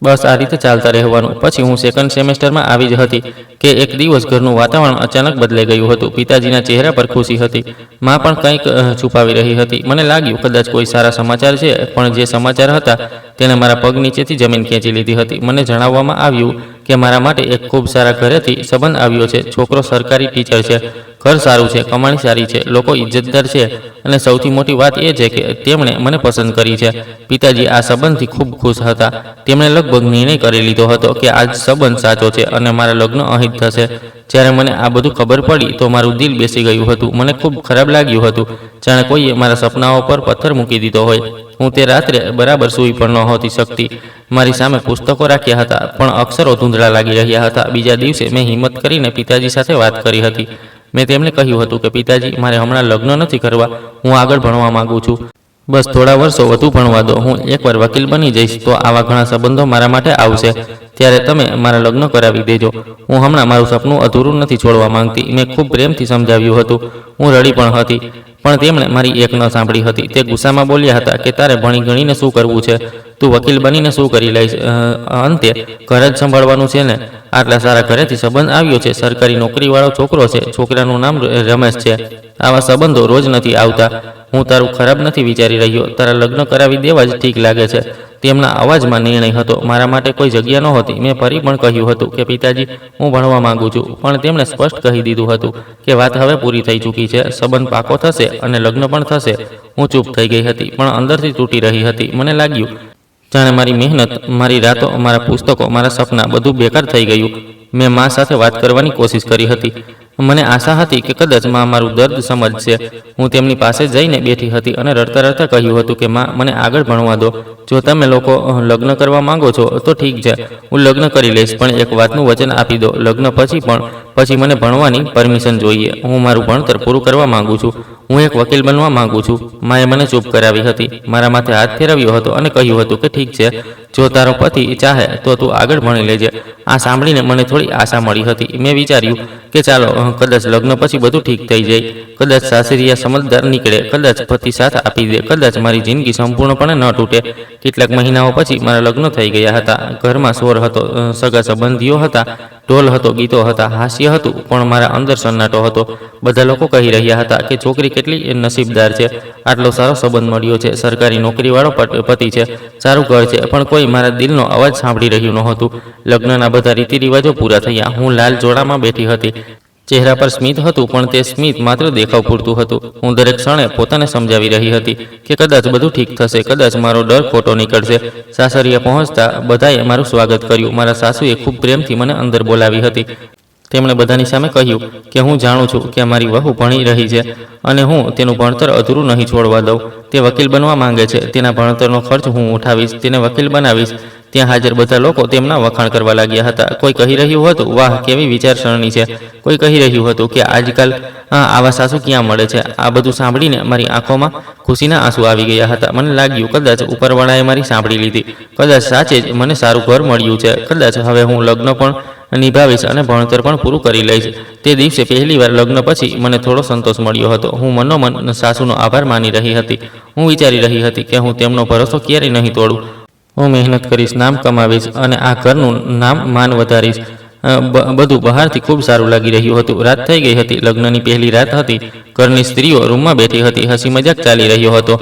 બસ આ રીતે ચાલતા રહેવાનું. પછી હું સેકન્ડ સેમેસ્ટરમાં આવી જ હતી કે એક દિવસ ઘરનું વાતાવરણ અચાનક બદલાઈ ગયું હતું. પિતાજીના ચહેરા પર ખુશી હતી, માં પણ કંઈક છુપાવી રહી હતી. મને લાગ્યું કદાચ કોઈ સારા સમાચાર છે, પણ જે સમાચાર હતા તેણે મારા પગ નીચેથી જમીન ખેંચી લીધી હતી. મને જણાવવામાં આવ્યું કે મારા માટે એક ખૂબ સારા ઘરેથી સંબંધ આવ્યો છે. છોકરો સરકારી ટીચર છે, ઘર સારું છે, કમાણી સારી છે, લોકો ઇજ્જતદાર છે, અને સૌથી મોટી વાત એ છે કે તેમણે મને પસંદ કરી છે. પિતાજી આ સંબંધથી ખૂબ ખુશ હતા. તેમણે લગભગ નિર્ણય કરી લીધો હતો કે આ જ સંબંધ સાચો છે અને મારા લગ્ન અહીં જ થશે. જ્યારે મને આ બધું ખબર પડી તો મારું દિલ બેસી ગયું હતું. મને ખૂબ ખરાબ લાગ્યું હતું, જાણે કોઈએ મારા સપનાઓ પર પથ્થર મૂકી દીધો હોય. હું તે રાત્રે બરાબર સૂઈ પણ નહોતી શકતી. મારી સામે પુસ્તકો રાખ્યા હતા, પણ અક્ષરો ધૂંધળા લાગી રહ્યા હતા. બીજા દિવસે મેં હિંમત કરીને પિતાજી સાથે વાત કરી હતી. મેં તેમને કહ્યું હતું કે પિતાજી, મારે હમણાં લગ્ન નથી કરવા, હું આગળ ભણવા માંગુ છું. બસ થોડા વર્ષો વધુ ભણવા દો. હું એકવાર વકીલ બની જઈશ તો આવા ઘણા સંબંધો મારા માટે આવશે. ત્યારે તમે મારા લગ્ન કરાવી દેજો. હું હમણાં મારું સપનું અધૂરું નથી છોડવા માંગતી. મેં ખૂબ પ્રેમથી સમજાવ્યું હતું. હું રડી પણ હતી, પણ તેમણે મારી એક ન સાંભળી હતી. તે ગુસ્સામાં બોલ્યા હતા કે તારે ભણી ગણીને શું કરવું છે? તું વકીલ બનીને શું કરી લઈશ? અંતે ઘર જ સંભાળવાનું છે ને? આટલા સારા ઘરેથી સંબંધ આવ્યો છે, સરકારી નોકરીવાળો છોકરો છે, છોકરાનું નામ રમેશ છે. આવા સંબંધો રોજ નથી આવતા. હું તારું ખરાબ નથી વિચારી રહ્યો, તારા લગ્ન કરાવી દેવા જ ઠીક લાગે છે. તેમના અવાજમાં નિર્ણય હતો. મારા માટે કોઈ જગ્યા નહોતી. મેં ફરી પણ કહ્યું હતું કે પિતાજી, હું ભણવા માંગુ છું, પણ તેમણે સ્પષ્ટ કહી દીધું હતું કે વાત હવે પૂરી થઈ ચૂકી છે. સંબંધ પાકો થશે અને લગ્ન પણ થશે. હું ચૂપ થઈ ગઈ હતી, પણ અંદરથી તૂટી રહી હતી. મને લાગ્યું જાણે મારી મહેનત, મારી રાતો, મારા પુસ્તકો, મારા સપના બધું બેકાર થઈ ગયું. મેં મા સાથે વાત કરવાની કોશિશ કરી હતી. મને આશા હતી કે કદાચ માં મારું દર્દ સમજશે. હું તેમની પાસે જઈને બેઠી હતી અને રડતા રડતા કહ્યું હતું કે માં, મને આગળ ભણવા દો. જો તમે લોકો લગ્ન કરવા માંગો છો તો ઠીક છે, હું લગ્ન કરી લઈશ, પણ એક વાતનું વચન આપી દો, લગ્ન પછી મને ભણવાની પરમિશન જોઈએ. હું મારું ભણતર પૂરું કરવા માંગુ છું. હું એક વકીલ બનવા માંગુ છું. માએ મને ચૂપ કરાવી હતી, મારા માથે હાથ ફેરવ્યો હતો અને કહ્યું હતું કે ઠીક છે, જો તારો પતિ ચાહે તો તું આગળ ભણી લેજે. આ સાંભળીને મને થોડી આશા મળી હતી. મેં વિચાર્યું કે ચાલો, કદાચ લગ્ન પછી બધું ઠીક થઈ જાય, કદાચ સાસરિયા સમજદાર નીકળે, કદાચ પતિ સાથ આપી દે, કદાચ મારી જિંદગી સંપૂર્ણપણે ન તૂટે. કેટલાક મહિનાઓ પછી મારા લગ્ન થઈ ગયા હતા. ઘરમાં શોર હતો, સગા સંબંધીઓ હતા, ઢોલ હતો, ગીતો હતા, હાસ્ય હતું, પણ મારા અંદર સન્નાટો હતો. બધા લોકો કહી રહ્યા હતા કે છોકરી કેટલી નસીબદાર છે, આટલો સારો સંબંધ મળ્યો છે, સરકારી નોકરીવાળો પતિ છે, સારું ઘર છે, પણ કોઈ મારા દિલનો અવાજ સાંભળી રહ્યું નહોતું. લગ્નના બધા રીતિ રિવાજો પૂરા થયા. હું લાલ જોડામાં બેઠી હતી. ચહેરા પર સ્મિત હતું, પણ તે સ્મિત માત્ર દેખાવ પૂરતું હતું. હું દરેક ક્ષણે પોતાને સમજાવી રહી હતી કે કદાચ બધું ઠીક થશે, કદાચ મારો ડર ખોટો નીકળશે. સાસરિયા પહોંચતા બધાએ મારું સ્વાગત કર્યું. મારા સાસુએ ખૂબ પ્રેમથી મને અંદર બોલાવી હતી. તેમણે બધાની સામે કહ્યું કે હું જાણું છું કે મારી વહુ ભણી રહી છે અને હું તેનું ભણતર અધૂરું નહીં છોડવા દઉં. તે વકીલ બનવા માંગે છે, તેના ભણતરનો ખર્ચ હું ઉઠાવીશ, તેને વકીલ બનાવીશ. ત્યાં હાજર બધા લોકો તેમના વખાણ કરવા લાગ્યા હતા. કોઈ કહી રહ્યું હતું, વાહ કેવી વિચારસરણી છે. કોઈ કહી રહ્યું હતું કે આજકાલ આવા સાસુ ક્યાં મળે છે. આ બધું સાંભળીને મારી આંખોમાં ખુશીના આંસુ આવી ગયા હતા. મને લાગ્યું કદાચ ઉપરવાળાએ મારી સાંભળી લીધી. કદાચ સાચે જ મને સારું ઘર મળ્યું છે. કદાચ હવે હું લગ્ન પણ નિભાવીશ અને ભણતર પણ પૂરું કરી લઈશ. તે દિવસે પહેલીવાર લગ્ન પછી મને થોડો સંતોષ મળ્યો હતો. હું મનોમન સાસુનો આભાર માની રહી હતી. હું વિચારી રહી હતી કે હું તેમનો ભરોસો ક્યારેય નહીં તોડું. હું મહેનત કરીશ, નામ કમાવીશ અને આ ઘરનું નામ માન વધારીશ. બધું બહારથી ખૂબ સારું લાગી રહ્યું હતું. રાત થઈ ગઈ હતી. લગ્નની પહેલી રાત હતી. ઘરની સ્ત્રીઓ રૂમમાં બેઠી હતી. હસી મજાક ચાલી રહ્યો હતો.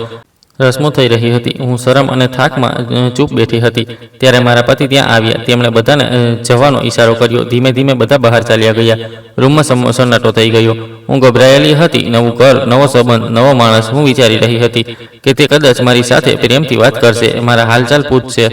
રસમો થઈ રહી હતી. હું શરમ અને થાકમાં ચૂપ બેઠી હતી. ત્યારે મારા પતિ ત્યાં આવ્યા. તેમણે બધાને જવાનો ઈશારો કર્યો. ધીમે ધીમે બધા બહાર ચાલ્યા ગયા. રૂમમાં સન્નાટો થઈ ગયો. હું ગભરાયેલી હતી. નવું ઘર, નવો સંબંધ, નવો માણસ. હું વિચારી રહી હતી કે તે કદાચ મારી સાથે પ્રેમથી વાત કરશે, મારા હાલચાલ પૂછશે,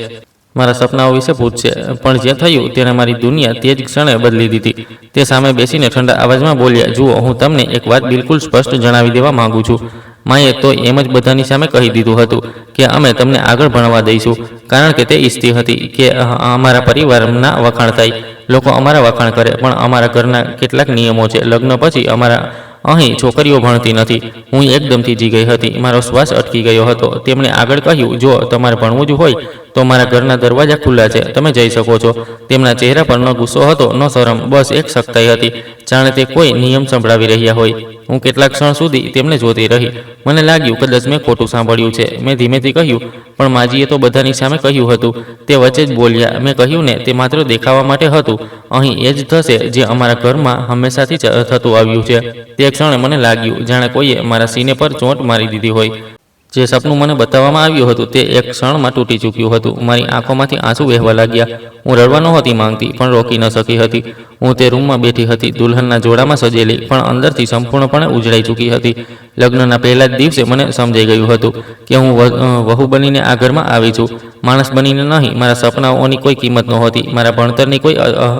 મારા સપનાઓ વિશે પૂછશે. પણ જે થયું તેણે મારી દુનિયા તે જ ક્ષણે બદલી દીધી. તે સામે બેસીને ઠંડા અવાજમાં બોલ્યા, જુઓ, હું તમને એક વાત બિલકુલ સ્પષ્ટ જણાવી દેવા માંગુ છું. માએ તો એમ જ બધાની સામે કહી દીધું હતું કે અમે તમને આગળ ભણવા દઈશું, કારણ કે તે ઈચ્છતી હતી કે અમારા પરિવારના વખાણ થાય. લોકો અમારા વખાણ કરે, પણ અમારા ઘરના કેટલાક નિયમો છે. લગ્ન પછી અમારા અહીં છોકરીઓ ભણતી નથી. હું એકદમથી જી ગઈ હતી. મારો શ્વાસ અટકી ગયો હતો. તેમણે આગળ કહ્યું, જો તમારે ભણવું જ હોય તો મારા ઘરના દરવાજા ખુલ્લા છે, તમે જઈ શકો છો. તેમના ચહેરા પર ન ગુસ્સો હતો, ન શરમ, બસ એક સખ્તાઈ હતી, જાણે તે કોઈ નિયમ સંભળાવી રહ્યા હોય. હું કેટલાક ક્ષણ સુધી તેમને જોતી રહી. મને લાગ્યું કદાચ મેં ખોટું સાંભળ્યું છે. મેં ધીમેથી કહ્યું, પણ માજીએ તો બધાની સામે કહ્યું હતું. તે વચ્ચે જ બોલ્યા, મેં કહ્યું ને, તે માત્ર દેખાવા માટે હતું. અહીં એ જ થશે જે અમારા ઘરમાં હંમેશાથી થતું આવ્યું છે. તે ક્ષણે મને લાગ્યું જાણે કોઈએ મારા સીને પર ચોંટ મારી દીધી હોય. જે સપનું મને બતાવવામાં આવ્યું હતું તે એક ક્ષણમાં તૂટી ચૂક્યું હતું. મારી આંખોમાંથી આંસુ વહેવા લાગ્યા. હું રડવા નહોતી માંગતી, પણ રોકી ન શકી હતી. હું તે રૂમમાં બેઠી હતી, દુલ્હનના જોડામાં સજેલી, પણ અંદરથી સંપૂર્ણપણે ઉજળાઈ ચૂકી હતી. લગ્નના પહેલા જ દિવસે મને સમજાઈ ગયું હતું કે હું વહુ બનીને આ ઘરમાં આવી છું, માણસ બનીને નહીં. મારા સપનાઓની કોઈ કિંમત નહોતી, મારા ભણતરની કોઈ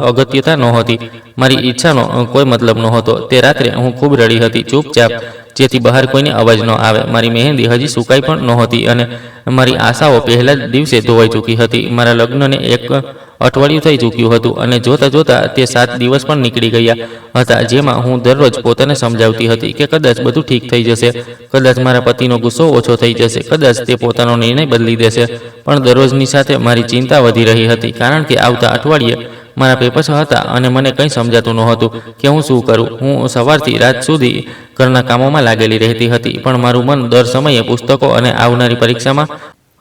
અગત્યતા નહોતી, મારી ઈચ્છાનો કોઈ મતલબ નહોતો. તે રાત્રે હું ખૂબ રડી હતી, ચૂપચાપ, જેથી બહાર કોઈને અવાજ ન આવે. મારી મહેંદી હજી સુકાઈ પણ નહોતી અને મારી આશાઓ પહેલા જ દિવસે ધોવાઈ ચૂકી હતી. મારા લગ્નને એક અઠવાડિયું થઈ ચૂક્યું હતું અને જોતાં જોતાં તે 7 દિવસ પણ નીકળી ગયા હતા, જેમાં હું દરરોજ પોતાને સમજાવતી હતી કે કદાચ બધું ઠીક થઈ જશે, કદાચ મારા પતિનો ગુસ્સો ઓછો થઈ જશે, કદાચ તે પોતાનો નિર્ણય બદલી દેશે. પણ દરરોજની સાથે મારી ચિંતા વધી રહી હતી, કારણ કે આવતા અઠવાડિયે મારા પેપર્સ હતા અને મને કંઈ સમજાતું નહોતું કે હું શું કરું. હું સવારથી રાત સુધી ઘરના કામોમાં લાગેલી રહેતી હતી, પણ મારું મન દર સમયે પુસ્તકો અને આવનારી પરીક્ષામાં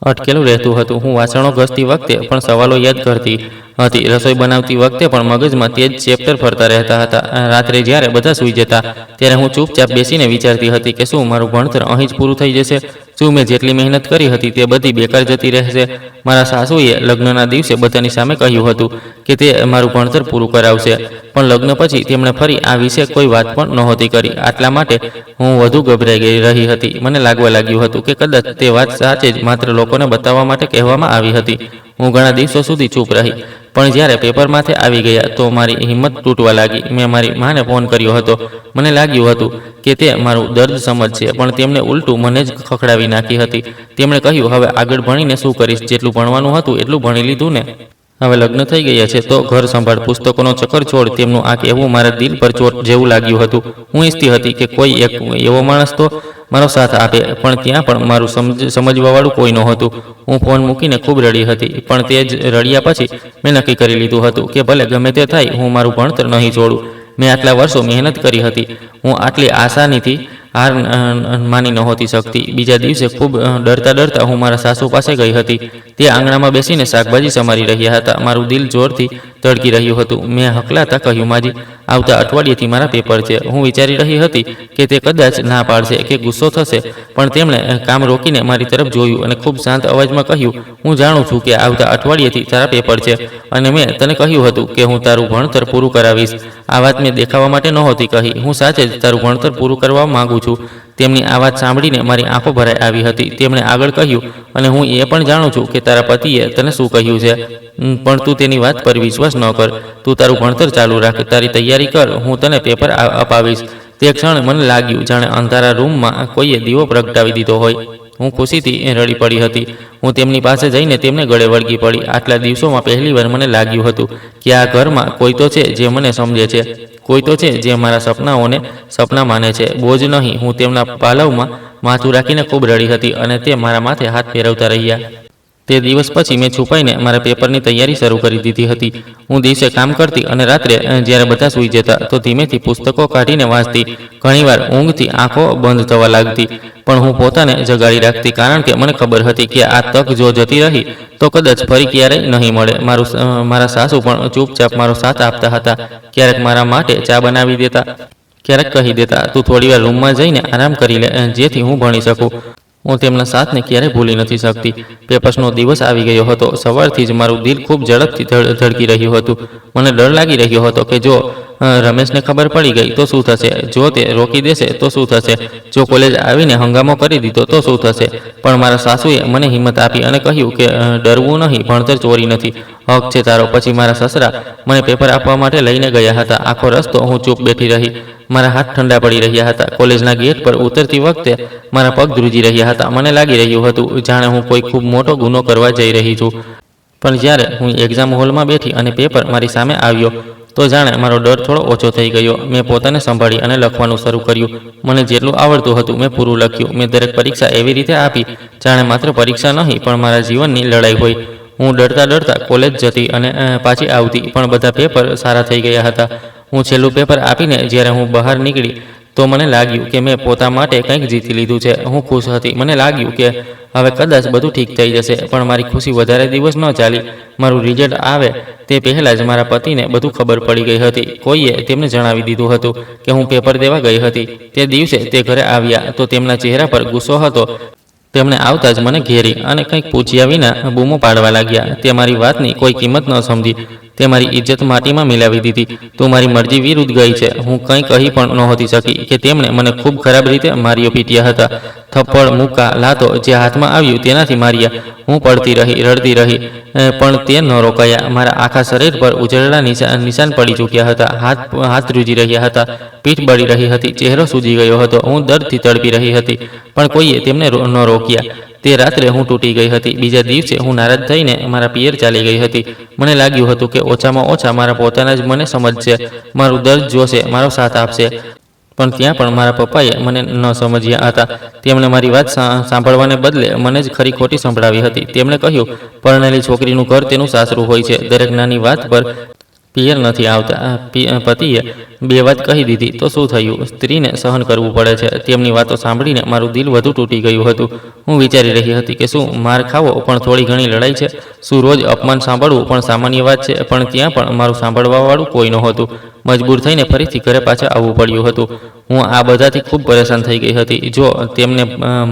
અટકેલું રહેતું હતું. હું વાસણો ઘસતી વખતે પણ સવાલો યાદ કરતી હતી. રસોઈ બનાવતી વખતે પણ મગજમાં તે જ ચેપ્ટર ફરતા રહેતા હતા. રાત્રે જ્યારે બધા સૂઈ જતા ત્યારે હું ચૂપચાપ બેસીને વિચારતી હતી કે શું મારું ભણતર અહીં જ પૂરું થઈ જશે? શું મેં જેટલી મહેનત કરી હતી તે બધી બેકાર જતી રહેશે? મારા સાસુએ લગ્નના દિવસે બધાની સામે કહ્યું હતું કે તે મારું ભણતર પૂરું કરાવશે, પણ લગ્ન પછી તેમણે ફરી આ વિશે કોઈ વાત પણ નહોતી કરી. આટલા માટે હું વધુ ગભરાઈ રહી હતી. મને લાગવા લાગ્યું હતું કે કદાચ તે વાત સાચે જ માત્ર લોકોને બતાવવા માટે કહેવામાં આવી હતી. હું ઘણા દિવસો સુધી ચૂપ રહી, પણ જ્યારે પેપર માથે આવી ગયા તો મારી હિંમત તૂટવા લાગી. મેં મારી માને ફોન કર્યો હતો. મને લાગ્યું હતું કે તે મારું દર્દ સમજશે, પણ તેમણે ઉલટું મને જ ખખડાવી નાખી હતી. તેમણે કહ્યું, હવે આગળ ભણીને શું કરીશ? જેટલું ભણવાનું હતું એટલું ભણી લીધું ને. હવે લગ્ન થઈ ગયા છે તો ઘર સંભાળ, પુસ્તકોનો ચક્કર છોડ. તેમનું આ કહેવું મારા દિલ પર ચોટ જેવું લાગ્યું હતું. હું ઈચ્છતી હતી કે કોઈ એક એવો માણસ તો મારો સાથ આપે, પણ ત્યાં પણ મારું સમજવાવાળું કોઈ નહોતું. હું ફોન મૂકીને ખૂબ રડી હતી, પણ તે જ રડ્યા પછી મેં નક્કી કરી લીધું હતું કે ભલે ગમે તે થાય, હું મારું ભણતર નહીં છોડું. મેં આટલા વર્ષો મહેનત કરી હતી. હું આટલી આસાનીથી હાર માની નહોતી શકતી. બીજા દિવસે ખૂબ ડરતા હું મારા સાસુ પાસે ગઈ હતી. તે આંગણામાં બેસીને શાકભાજી સમારી રહ્યા હતા. મારું દિલ જોરથી ધડકી રહ્યું હતું. મેં હકલાતા કહ્યું, માજી, આવતા અઠવાડિયેથી મારા પેપર છે. હું વિચારી રહી હતી કે તે કદાચ ના પાડશે કે ગુસ્સો થશે, પણ તેમણે કામ રોકીને મારી તરફ જોયું અને ખૂબ શાંત અવાજમાં કહ્યું, હું જાણું છું કે આવતા અઠવાડિયેથી તારા પેપર છે અને મેં તને કહ્યું હતું કે હું તારું ભણતર પૂરું કરાવીશ. આ વાત મેં દેખાવા માટે નહોતી કહી. હું સાચે જ તારું ભણતર પૂરું કરવા માંગુ છું. તેમની આ વાત સાંભળીને મારી આંખો ભરાઈ આવી હતી. તેમણે આગળ કહ્યું, અને હું એ પણ જાણું છું કે તારા પતિએ તને શું કહ્યું છે, પણ તું તેની વાત પર વિશ્વાસ ન કર. તું તારું ભણતર ચાલુ રાખ, તારી તૈયારી કર, હું તને પેપર અપાવીશ. તે ક્ષણે મને લાગ્યું જાણે અંધારા રૂમમાં કોઈએ દીવો પ્રગટાવી દીધો હોય. હું ખુશીથી રડી પડી હતી. હું તેમની પાસે જઈને તેમને ગળે વળગી પડી. આટલા દિવસોમાં પહેલીવાર મને લાગ્યું હતું કે આ ઘરમાં કોઈ તો છે જે મને સમજે છે, કોઈ તો છે જે મારા સપનાઓને સપના માને છે, બોજ નહીં. હું તેમના પાલવમાં માથું રાખીને ખૂબ રડી હતી અને તે મારા માથે હાથ ફેરવતા રહ્યા. તે દિવસ પછી મેં છુપાઈને મારા પેપરની તૈયારી શરૂ કરી દીધી હતી. હું દિવસે કામ કરતી અને રાત્રે જ્યારે બધા સૂઈ જતા તો ધીમેથી પુસ્તકો કાઢીને વાંચતી. ઘણીવાર ઊંઘથી આંખો બંધ થવા લાગતી, પણ હું પોતાને જગાડી રાખતી, કારણ કે મને ખબર હતી કે આ તક જો જતી રહી તો કદાચ ફરી ક્યારેય નહીં મળે. મારા સાસુ પણ ચૂપચાપ મારો સાથ આપતા હતા. ક્યારેક મારા માટે ચા બનાવી દેતા, ક્યારેક કહી દેતા તું થોડીવાર રૂમમાં જઈને આરામ કરી લે જેથી હું ભણી શકું. હું તેમના સાથને ક્યારેય ભૂલી નથી શકતી. પેપર્સનો દિવસ આવી ગયો હતો. સવારથી જ મારું દિલ ખૂબ ઝડપથી ધડકી રહ્યું હતું. મને ડર લાગી રહ્યો હતો કે જો રમેશને ખબર પડી ગઈ તો શું થશે, જો તે રોકી દેશે તો શું થશે, જો કોલેજ આવીને હંગામો કરી દીધો તો શું થશે. પણ મારા સાસુએ મને હિંમત આપી અને કહ્યું કે ડરવું નહીં, ભણતર ચોરી નથી, હક છે તારો. પછી મારા સસરા મને પેપર આપવા માટે લઈને ગયા હતા. આખો રસ્તો હું ચૂપ બેઠી રહી. મારા હાથ ઠંડા પડી રહ્યા હતા. કોલેજના ગેટ પર ઉતરતી વખતે મારા પગ ધ્રુજી રહ્યા હતા. મને લાગી રહ્યું હતું જાણે હું કોઈ ખૂબ મોટો ગુનો કરવા જઈ રહી છું. પણ જ્યારે હું એક્ઝામ હોલમાં બેઠી અને પેપર મારી સામે આવ્યો તો જાણે મારો ડર થોડો ઓછો થઈ ગયો. મેં પોતાને સંભાળી અને લખવાનું શરૂ કર્યું. મને જેટલું આવડતું હતું મેં પૂરું લખ્યું. મેં દરેક પરીક્ષા એવી રીતે આપી જાણે માત્ર પરીક્ષા નહીં પણ મારા જીવનની લડાઈ હોય. હું ડરતા કોલેજ જતી અને પાછી આવતી, પણ બધા પેપર સારા થઈ ગયા હતા. હું છેલ્લું પેપર આપીને જ્યારે હું બહાર નીકળી તો મને લાગ્યું કે મેં પોતા માટે કંઈક જીતી લીધું છે. હું ખુશ હતી. મને લાગ્યું કે હવે કદાચ બધું ઠીક થઈ જશે. પણ મારી ખુશી વધારે દિવસ ન ચાલી. મારું રિઝલ્ટ આવે તે પહેલાં જ મારા પતિને બધું ખબર પડી ગઈ હતી. કોઈએ તેમને જણાવી દીધું હતું કે હું પેપર દેવા ગઈ હતી. તે દિવસે તે ઘરે આવ્યા તો તેમના ચહેરા પર ગુસ્સો હતો. તેમણે આવતા જ મને ઘેરી અને કંઈક પૂછ્યા વિના બૂમો પાડવા લાગ્યા. તે મારી વાતની કોઈ કિંમત ન સમજી. તે મારી ઇજ્જત માટીમાં મિલાવી દીધી. તું મારી મરજી વિરુદ્ધ ગઈ છે. હું કંઈ કહી પણ નહોતી શકી કે તેમણે મને ખૂબ ખરાબ રીતે માર્યો પીટ્યા હતા. થપ્પડ, મુક્કા, લાતો જે હાથમાં આવ્યું તેનાથી માર્યા. હું પડતી રહી, રડતી રહી, પણ તે ન રોકાયા. મારા આખા શરીર પર ઉજળેલા નિશાન પડી ચૂક્યા હતા. હાથ ધ્રુજી રહ્યા હતા, પીઠ બળી રહી હતી, ચહેરો સૂજી ગયો હતો. હું દર્દથી તડપી રહી હતી, પણ કોઈએ તેમને ન રોક્યા. તે રાત્રે હું તૂટી ગઈ હતી. બીજા દિવસે હું નારાજ થઈને મારા પિયર ચાલી ગઈ હતી. મને લાગ્યું હતું કે ઓછામાં ઓછા મારા પોતાના જ મને સમજશે, મારું દર્દ જોશે, મારો સાથ આપશે. પણ ત્યાં પણ મારા પપ્પાએ મને ન સમજ્યા હતા. તેમણે મારી વાત સાંભળવાને બદલે મને જ ખરી ખોટી સંભળાવી હતી. તેમણે કહ્યું પરણેલી છોકરીનું ઘર તેનું સાસરું હોય છે. દરેક નાની વાત પર પિયર નથી આવતા. પતિએ બે વાત કહી દીધી તો શું થયું? સ્ત્રીને સહન કરવું પડે છે. તેમની વાતો સાંભળીને મારું દિલ વધુ તૂટી ગયું હતું. હું વિચારી રહી હતી કે શું માર ખાવો પણ થોડી ઘણી લડાઈ છે? શું રોજ અપમાન સાંભળવું પણ સામાન્ય વાત છે? પણ ત્યાં પણ મારું સાંભળવાવાળું કોઈ નહોતું. મજબૂર થઈને ફરીથી ઘરે પાછા આવવું પડ્યું હતું. હું આ બધાથી ખૂબ પરેશાન થઈ ગઈ હતી. જો તેમને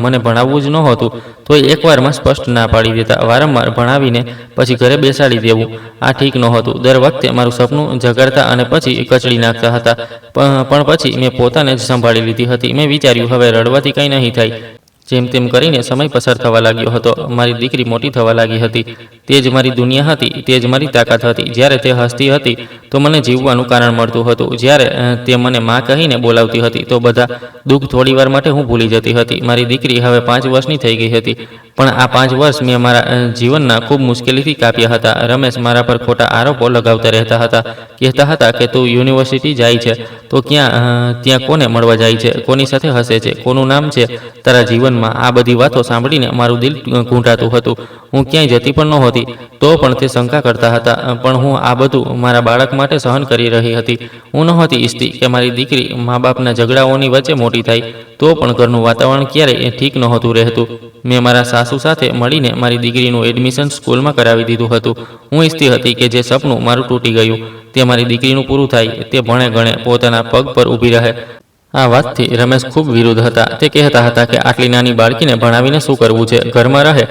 મને ભણાવવું જ નહોતું તોય એકવારમાં સ્પષ્ટ ના પાડી દેતા. વારંવાર ભણાવીને પછી ઘરે બેસાડી દેવું, આ ઠીક નહોતું. દર વખતે મારું સપનું જગાડતા અને પછી કચડી નાખતા હતા. પણ પછી મેં પોતાને જ સંભાળી લીધી હતી. મેં વિચાર્યું હવે રડવાથી કંઈ નહીં થાય. જેમ તેમ કરીને સમય પસાર થવા લાગ્યો હતો. મારી દીકરી મોટી થવા લાગી હતી. તે જ મારી દુનિયા હતી, તે જ મારી તાકાત હતી. જ્યારે તે હસતી હતી તો મને જીવવાનું કારણ મળતું હતું. જ્યારે તે મને માં કહીને બોલાવતી હતી તો બધા દુઃખ થોડીવાર માટે હું ભૂલી જતી હતી. મારી દીકરી હવે 5 વર્ષની થઈ ગઈ હતી, પણ આ 5 વર્ષ મેં મારા જીવનના ખૂબ મુશ્કેલીથી કાપ્યા હતા. રમેશ મારા પર ખોટા આરોપો લગાવતા રહેતા હતા. કહેતા હતા કે તું યુનિવર્સિટી જાય છે તો ત્યાં કોને મળવા જાય છે, કોની સાથે હસે છે, કોનું નામ છે તારા જીવનમાં. આ બધી વાતો સાંભળીને મારું દિલ ઘૂંટાતું હતું. હું ક્યાંય જતી પણ નહોતી તો પણ તે શંકા કરતા હતા. પણ હું આ બધું મારા બાળક માટે સહન કરી રહી હતી. હું નહોતી ઈચ્છતી કે મારી દીકરી મા બાપના ઝઘડાઓની વચ્ચે મોટી થાય. તો પણ ઘરનું વાતાવરણ ક્યારેય ઠીક નહોતું રહેતું. મેં મારા સાસુ સાથે મળીને મારી દીકરીનું એડમિશન સ્કૂલમાં કરાવી દીધું હતું. હું ઈચ્છતી હતી કે જે સપનું મારું તૂટી ગયું તે મારી દીકરીનું પૂરું થાય. તે ભણે ગણે, પોતાના પગ પર ઊભી રહે. આ વાતથી રમેશ ખૂબ વિરુદ્ધ હતા. તે કહેતા હતા કે આટલી નાની બાળકીને ભણાવીને શું કરવું છે, ઘરમાં રહે.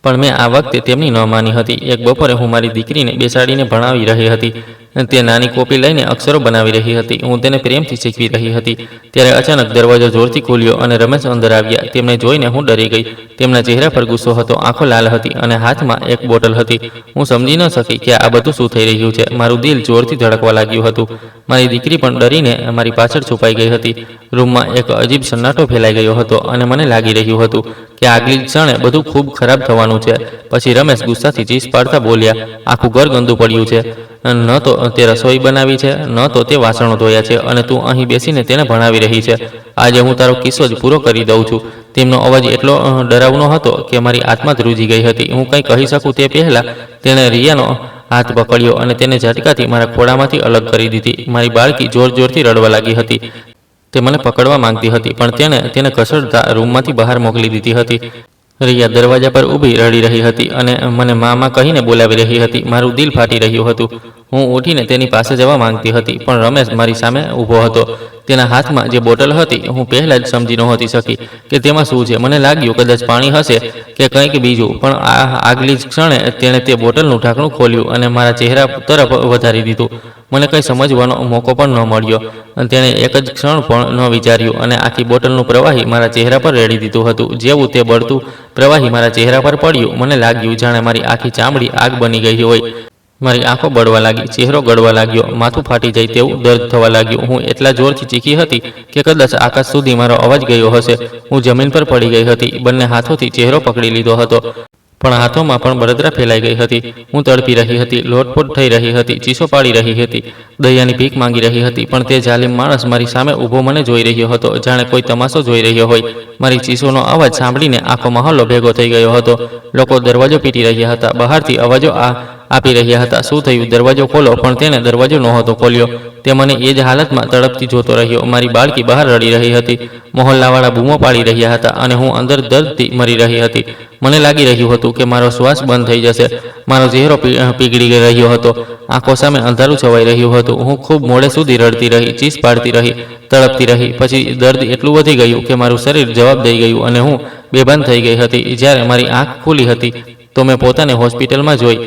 પણ મેં આ વખતે તેમની ન માની હતી. એક બપોરે હું મારી દીકરીને બેસાડીને ભણાવી રહી હતી. તે નાની કોપી લઈને અક્ષરો બનાવી રહી હતી. હું તેને પ્રેમથી શીખવી રહી હતી. ત્યારે અચાનક દરવાજો જોરથી ખુલ્યો અને રમેશ અંદર આવ્યા. તેમને જોઈને હું ડરી ગઈ. તેમના ચહેરા પર ગુસ્સો હતો, આંખો લાલ હતી અને હાથમાં એક બોટલ હતી. હું સમજી ન શકી કે આ બધું શું થઈ રહ્યું છે. મારું દિલ જોરથી ધડકવા લાગ્યું હતું. મારી દીકરી પણ ડરીને મારી પાછળ છુપાઈ ગઈ હતી. રૂમમાં એક અજીબ સન્નાટો ફેલાઈ ગયો હતો અને મને લાગી રહ્યું હતું કે આગલી ક્ષણે બધું ખૂબ ખરાબ થવાનું છે. પછી રમેશ ગુસ્સાથી ચીસ પાડતા બોલ્યા, આખું ઘર ગંદુ પડ્યું છે. ન તો તે રસોઈ બનાવી છે, ન તો તે વાસણો ધોયા છે, અને તું અહીં બેસીને તેને ભણાવી રહી છે. આજે હું તારો કિસ્સો જ પૂરો કરી દઉં છું. તેમનો અવાજ એટલો ડરાવનો હતો કે મારી આત્મા ધ્રુજી ગઈ હતી. હું કંઈ કહી શકું તે પહેલાં તેણે રિયાનો હાથ પકડ્યો અને તેને ઝટકાથી મારા ખોળામાંથી અલગ કરી દીધી. મારી બાળકી જોર જોરથી રડવા લાગી હતી. તે મને પકડવા માંગતી હતી, પણ તેણે તેને ઘસડતા રૂમમાંથી બહાર મોકલી દીધી હતી. રિયા દરવાજા પર ઊભી રડી રહી હતી અને મને મામા કહીને બોલાવી રહી હતી. મારું દિલ ફાટી રહ્યું હતું. હું ઉઠીને તેની પાસે જવા માંગતી હતી, પણ રમેશ મારી સામે ઊભો હતો. તેના હાથમાં જે બોટલ હતી, હું પહેલાં જ સમજી નહોતી શકી કે તેમાં શું છે. મને લાગ્યું કદાચ પાણી હશે કે કંઈક બીજું, પણ આગલી જ ક્ષણે તેણે તે બોટલનું ઢાંકણું ખોલ્યું અને મારા ચહેરા તરફ વધારી દીધું. મને કંઈ સમજવાનો મોકો પણ ન મળ્યો. તેણે એક જ ક્ષણ પણ ન વિચાર્યું અને આખી બોટલનું પ્રવાહી મારા ચહેરા પર રેડી દીધું હતું. જેવું તે બળતું પ્રવાહી મારા ચહેરા પર પડ્યું, મને લાગ્યું જાણે મારી આખી ચામડી આગ બની ગઈ હોય. મારી આંખો બળવા લાગી, ચહેરો ગળવા લાગ્યો, માથું ફાટી જાય તેવું દર્દ થવા લાગ્યું. હું એટલા જોરથી ચીખી હતી કે કદાચ આકાશ સુધી મારો અવાજ ગયો હશે. હું જમીન પર પડી ગઈ હતી. બંને હાથોથી ચહેરો પકડી લીધો હતો, પણ હાથોમાં પણ બળતરા ફેલાઈ ગઈ હતી. હું તડપી રહી હતી, લોટપોટ થઈ રહી હતી, ચીસો પાડી રહી હતી, દયાની ભીખ માંગી રહી હતી. પણ તે જાલિમ માણસ મારી સામે ઊભો મને જોઈ રહ્યો હતો, જાણે કોઈ તમાશો જોઈ રહ્યો હોય. મારી ચીસોનો અવાજ સાંભળીને આખો મહોલ્લો ભેગો થઈ ગયો હતો. લોકો દરવાજો પીટી રહ્યા હતા, બહારથી અવાજો આપી રહ્યા હતા, શું થયું, દરવાજો ખોલો. પણ તેણે દરવાજો નહોતો ખોલ્યો. તે મને એ જ હાલતમાં તડપતી જોતો રહ્યો. મારી બાળકી બહાર રડી રહી હતી, મહોલ્લાવાળા બૂમો પાડી રહ્યા હતા અને હું અંદર દર્દથી મરી રહી હતી. મને લાગી રહ્યું હતું કે મારો શ્વાસ બંધ થઈ જશે. મારો ચહેરો પીગળી રહ્યો હતો, આંખો સામે અંધારું છવાઈ રહ્યું હતું. હું ખૂબ મોડે સુધી રડતી રહી, ચીસ પાડતી રહી, તડપતી રહી. પછી દર્દ એટલું વધી ગયું કે મારું શરીર જવાબ દઈ ગયું અને હું બેભાન થઈ ગઈ હતી. જ્યારે મારી આંખ ખુલી હતી તો મેં પોતાને હોસ્પિટલમાં જોઈ.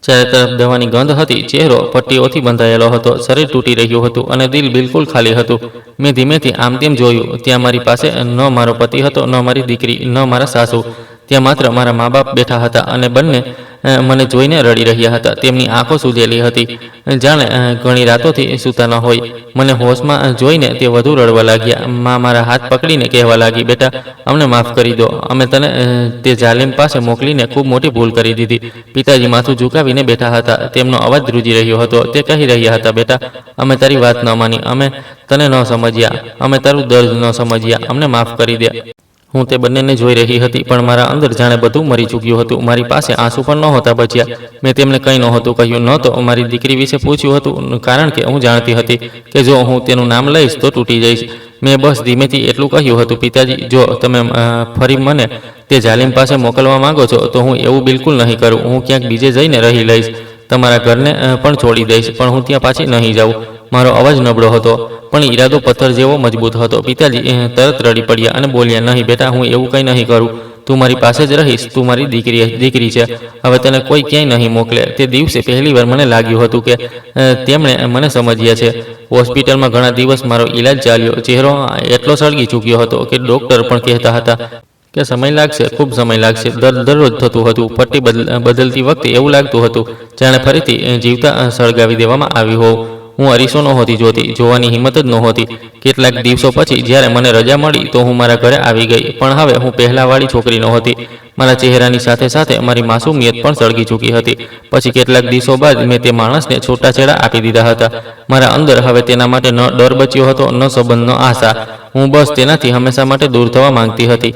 ચારે તરફ દવાની ગંધ હતી, ચહેરો પટ્ટીઓથી બંધાયેલો હતો, શરીર તૂટી રહ્યું હતું અને દિલ બિલકુલ ખાલી હતું. મેં ધીમેથી આમ તેમ જોયું. ત્યાં મારી પાસે ન મારો પતિ હતો, ન મારી દીકરી, ન મારા સાસુ. ત્યાં માત્ર મારા મા બાપ બેઠા હતા અને બંને મને જોઈને રડી રહ્યા હતા. તેમની આંખો સૂજેલી હતી, જાણે ઘણી રાતોથી સૂતા ન હોય. મને હોશમાં જોઈને તે વધુ રડવા લાગ્યા. મા મારા હાથ પકડીને કહેવા લાગી, બેટા, અમને માફ કરી દો. અમે તને તે જાલિમ પાસે મોકલીને ખૂબ મોટી ભૂલ કરી દીધી. પિતાજી માથું ઝુકાવીને બેઠા હતા. તેમનો અવાજ ધ્રુજી રહ્યો હતો. તે કહી રહ્યા હતા, બેટા, અમે તારી વાત ન માની, અમે તને ન સમજ્યા, અમે તારું દર્દ ન સમજ્યા, અમને માફ કરી દે. હું તે બંનેને જોઈ રહી હતી, પણ મારા અંદર જાણે બધું મરી ચૂક્યું હતું. મારી પાસે આંસુ પણ નહોતા બચ્યા. મેં તેમને કંઈ નહોતું કહ્યું, ન તો મારી દીકરી વિશે પૂછ્યું હતું, કારણ કે હું જાણતી હતી કે જો હું તેનું નામ લઈશ તો તૂટી જઈશ. મેં બસ ધીમેથી એટલું કહ્યું હતું, પિતાજી, જો તમે ફરી મને તે જાલિમ પાસે મોકલવા માંગો છો તો હું એવું બિલકુલ નહીં કરું. હું ક્યાંક બીજે જઈને રહી લઈશ, તમારા ઘરને પણ છોડી દઈશ, પણ હું ત્યાં પાછી નહીં જાઉં. મારો અવાજ નબળો હતો, પણ ઈરાદો પથ્થર જેવો મજબૂત હતો. પિતાજી તરત રડી પડ્યા અને બોલ્યા, નહીં બેટા, હું એવું કંઈ નહીં કરું. તું મારી પાસે જ રહીશ. તું મારી દીકરી છે. હવે તને કોઈ ક્યાંય નહીં મોકલે. તે દિવસે પહેલીવાર મને લાગ્યું હતું કે તેમણે મને સમજ્યા છે. હોસ્પિટલમાં ઘણા દિવસ મારો ઈલાજ ચાલ્યો. ચહેરો એટલો સળગી ચૂક્યો હતો કે ડૉક્ટર પણ કહેતા હતા કે સમય લાગશે, ખૂબ સમય લાગશે. દર્દ દરરોજ થતું હતું. પટ્ટી બદલતી વખતે એવું લાગતું હતું જાણે ફરીથી જીવતા સળગાવી દેવામાં આવ્યું હોવ. હું અરીસો નહોતી જોતી, જોવાની હિંમત જ નહોતી. કેટલાક દિવસો પછી જ્યારે મને રજા મળી તો હું મારા ઘરે આવી ગઈ. પણ હવે હું પહેલાંવાળી છોકરી નહોતી. મારા ચહેરાની સાથે સાથે મારી માસૂમિયત પણ સળગી ચૂકી હતી. પછી કેટલાક દિવસો બાદ મેં તે માણસને છૂટાછેડા આપી દીધા હતા. મારા અંદર હવે તેના માટે ન ડર બચ્યો હતો, ન સંબંધ, ન આશા. હું બસ તેનાથી હંમેશા માટે દૂર થવા માંગતી હતી.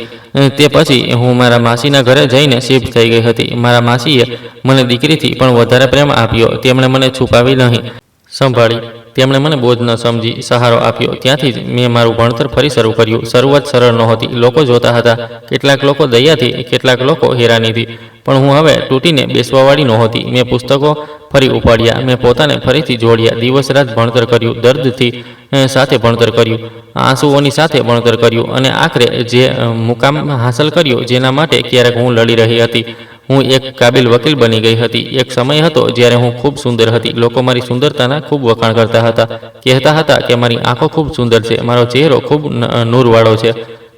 તે પછી હું મારા માસીના ઘરે જઈને શિફ્ટ થઈ ગઈ હતી. મારા માસીએ મને દીકરીથી પણ વધારે પ્રેમ આપ્યો. તેમણે મને છુપાવી નહીં, સંભાળી. તેમણે મને બોજ ન સમજી સહારો આપ્યો. ત્યાંથી જ મેં મારું ભણતર ફરી શરૂ કર્યું. શરૂઆત સરળ નહોતી. લોકો જોતા હતા, કેટલાક લોકો દયાથી, કેટલાક લોકો હેરાનીથી, પણ હું હવે તૂટીને બેસવાવાળી નહોતી. મેં પુસ્તકો ફરી ઉપાડ્યા, મેં પોતાને ફરીથી જોડ્યા. દિવસ રાત ભણતર કર્યું, દર્દથી સાથે ભણતર કર્યું, આંસુઓની સાથે ભણતર કર્યું, અને આખરે જે મુકામ હાંસલ કર્યો જેના માટે ક્યારેક હું લડી રહી હતી. હું એક કાબિલ વકીલ બની ગઈ હતી. એક સમય હતો જ્યારે હું ખૂબ સુંદર હતી. લોકો મારી સુંદરતાના ખૂબ વખાણ કરતા હતા. કહેતા હતા કે મારી આંખો ખૂબ સુંદર છે, મારો ચહેરો ખૂબ નૂરવાળો છે.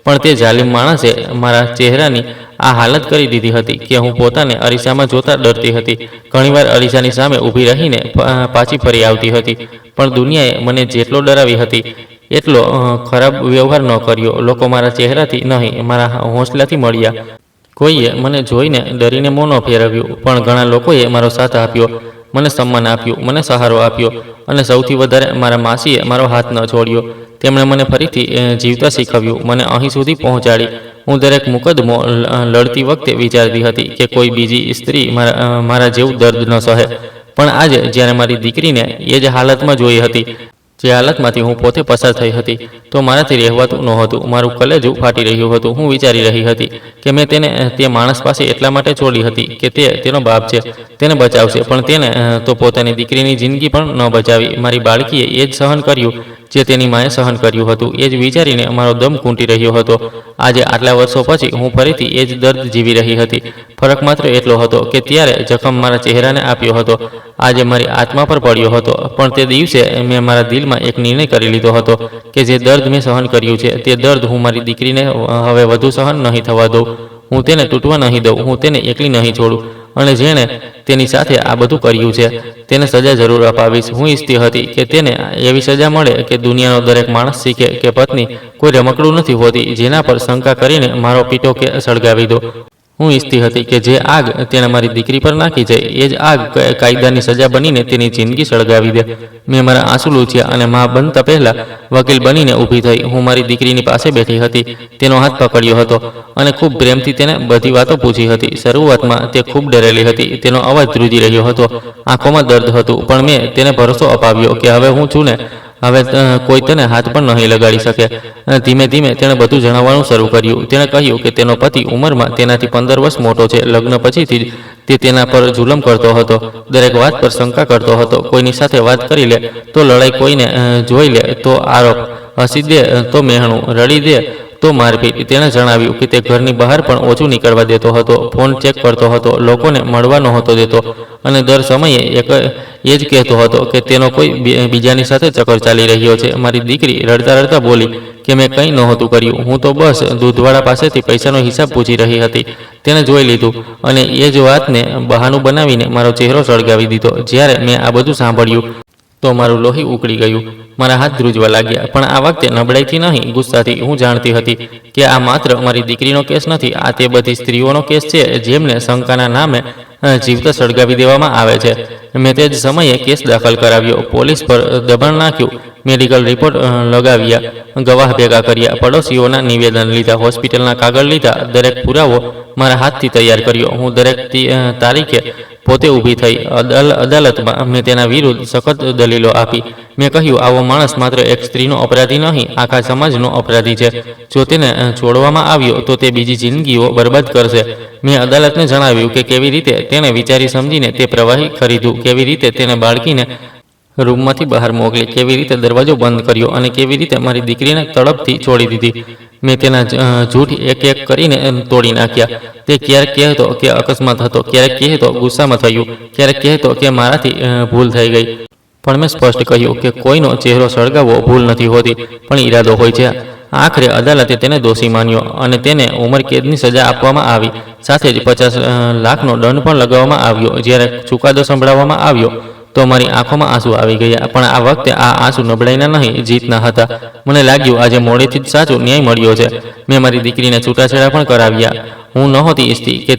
પણ તે જાલિમ માણસે મારા ચહેરાની આ હાલત કરી દીધી હતી કે હું પોતાને અરીસામાં જોતા ડરતી હતી. ઘણીવાર અરીસાની સામે ઊભી રહીને પાછી ફરી આવતી હતી. પણ દુનિયાએ મને જેટલો ડરાવી હતી એટલો ખરાબ વ્યવહાર ન કર્યો. લોકો મારા ચહેરાથી નહીં, મારા હોંસલાથી મળ્યા. કોઈએ મને જોઈને ડરીને મોં ન ફેરવ્યું, પણ ઘણા લોકોએ મારો સાથ આપ્યો, મને સન્માન આપ્યું, મને સહારો આપ્યો, અને સૌથી વધારે મારા માસીએ મારો હાથ ન છોડ્યો. તેમણે મને ફરીથી જીવતા શીખવ્યું, મને અહીં સુધી પહોંચાડી. હું દરેક મુકદ્દમો લડતી વખતે વિચારતી હતી કે કોઈ બીજી સ્ત્રી મારા જેવું દર્દ ન સહે. પણ આજે જ્યારે મારી દીકરીને એ જ હાલતમાં જોઈ હતી જે હાલતમાંથી હું પોતે પસાર થઈ હતી, તો મારાથી રહેવાતું નહોતું. મારું કલેજું ફાટી રહ્યું હતું. હું વિચારી રહી હતી કે મેં તેને તે માણસ પાસે એટલા માટે છોડી હતી કે તે તેનો બાપ છે, તેને બચાવશે, પણ તેને તો પોતાની દીકરીની જિંદગી પણ ન બચાવી. મારી બાળકીએ એ જ સહન કર્યું જે તેની માએ સહન કર્યું હતું. એ જ વિચારીને મારો દમ ઘૂંટી રહ્યો હતો. આજે આટલા વર્ષો પછી હું ફરીથી એ જ દર્દ જીવી રહી હતી. ફરક માત્ર એટલો હતો કે ત્યારે જખમ મારા ચહેરાને આપ્યો હતો, આજે મારી આત્મા પર પડ્યો હતો. પણ તે દિવસે મેં મારા દિલમાં એક નિર્ણય કરી લીધો હતો કે જે દર્દ મેં સહન કર્યું છે તે દર્દ હું મારી દીકરીને હવે વધુ સહન નહીં થવા દઉં. હું તેને તૂટવા નહીં દઉં. હું તેને એકલી નહીં છોડું. અને જેણે તેની સાથે આ બધું કર્યું છે તેને સજા જરૂર અપાવીશ. હું ઈચ્છતી હતી કે તેને એવી સજા મળે કે દુનિયાનો દરેક માણસ શીખે કે પત્ની કોઈ રમકડું નથી હોતી જેના પર શંકા કરીને મારો પીટો કે સળગાવી દો. હું ઈચ્છતી હતી કે જે આગ તેણે મારી દીકરી પર નાખી છે એ જ આગ કાયદાની સજા બનીને તેની જિંદગી સળગાવી દે. મેં મારા આંસુ લૂછ્યા અને મા બનતા પહેલાં વકીલ બનીને ઊભી થઈ. હું મારી દીકરીની પાસે બેઠી હતી, તેનો હાથ પકડ્યો હતો અને ખૂબ પ્રેમથી તેને બધી વાતો પૂછી હતી. શરૂઆતમાં તે ખૂબ ડરેલી હતી, તેનો અવાજ ધ્રુજી રહ્યો હતો, આંખોમાં દર્દ હતું, પણ મેં તેને ભરોસો અપાવ્યો કે હવે હું છું ને, હવે કોઈ તને હાથ પણ નહીં લગાડી શકે. ધીમે ધીમે તેણે બધું જણાવવાનું શરૂ કર્યું. તેણે કહ્યું કે તેનો પતિ ઉંમરમાં તેનાથી 15 વર્ષ મોટો છે. લગ્ન પછીથી જ તે તેના પર જુલમ કરતો હતો, દરેક વાત પર શંકા કરતો હતો. કોઈની સાથે વાત કરી લે તો લડાઈ, કોઈને જોઈ લે તો આરોપ, હસી દે તો મહેણું, રડી દે તો મારપીટ. તેણે જણાવ્યું કે તે ઘરની બહાર પણ ઓછું નીકળવા દેતો હતો, ફોન ચેક કરતો હતો, લોકોને મળવા નહોતો દેતો, અને દર સમયે એ જ કહેતો હતો કે તેનો કોઈ બીજાની સાથે ચક્કર ચાલી રહ્યો છે. મારી દીકરી રડતા રડતા બોલી કે મેં કંઈ નહોતું કર્યું, હું તો બસ દૂધવાળા પાસેથી પૈસાનો હિસાબ પૂછી રહી હતી. તેણે જોઈ લીધું અને એ જ વાતને બહાનું બનાવીને મારો ચહેરો સળગાવી દીધો. જ્યારે મેં આ બધું સાંભળ્યું તો મારું લોહી ઉકળી ગયું, મારા હાથ ધ્રુજવા લાગ્યા. પણ આ વખતે નબળાઈથી નહીં, ગુસ્સાથી. હું જાણતી હતી કે આ માત્ર મારી દીકરીનો કેસ નથી, આ તે બધી સ્ત્રીઓનો કેસ છે જેમને શંકાના નામે જીવતા સળગાવી દેવામાં આવે છે. મેં તે જ સમયે કેસ દાખલ કરાવ્યો, પોલીસ પર દબાણ નાખ્યું, મેડિકલ રિપોર્ટ લગાવ્યા, ગવાહ ભેગા કર્યા, પડોશીઓના નિવેદન લીધા, હોસ્પિટલના કાગળ લીધા, દરેક પુરાવો મારા હાથથી તૈયાર કર્યો. હું દરેક તારીખે પોતે ઊભી થઈ અદાલતમાં. મેં તેના વિરુદ્ધ સખત દલીલો આપી. મેં કહ્યું, આવો માણસ માત્ર એક સ્ત્રીનો અપરાધી નહીં, આખા સમાજનો અપરાધી છે. જો તેને છોડવામાં આવ્યો તો તે બીજી જિંદગીઓ બરબાદ કરશે. મેં અદાલતને જણાવ્યું કે કેવી રીતે તેણે વિચારી સમજીને તે પ્રવાહી ખરીદ્યું, કેવી રીતે તેને બાળકીને રૂમમાંથી બહાર મોકલી, કેવી રીતે દરવાજો બંધ કર્યો અને કેવી રીતે મારી દીકરીને તડપથી છોડી દીધી. મેં તેના જૂઠ એક એક કરીને તોડી નાખ્યા. તે ક્યારેક કહેતો કે અકસ્માત હતો, ક્યારેક કહેતો ગુસ્સામાં થયું, ક્યારેક કહેતો કે મારાથી ભૂલ થઈ ગઈ. પણ મેં સ્પષ્ટ કહ્યું કે કોઈનો ચહેરો સળગાવવો ભૂલ નથી હોતી, પણ ઈરાદો હોય છે. આખરે અદાલતે તેને દોષી માન્યો અને તેને ઉંમરકેદની સજા આપવામાં આવી. સાથે જ 50 લાખનો દંડ પણ લગાવવામાં આવ્યો. જ્યારે ચુકાદો સંભળાવવામાં આવ્યો તો મારી આંખોમાં આંસુ આવી ગયા. પણ આ વખતે આ આંસુ નબળાઈના નહીં, જીતના હતા. મને લાગ્યું આજે મોડેથી જ સાચો ન્યાય મળ્યો છે. મેં મારી દીકરીને છૂટાછેડા પણ કરાવ્યા. હું નહોતી ઈચ્છતી કે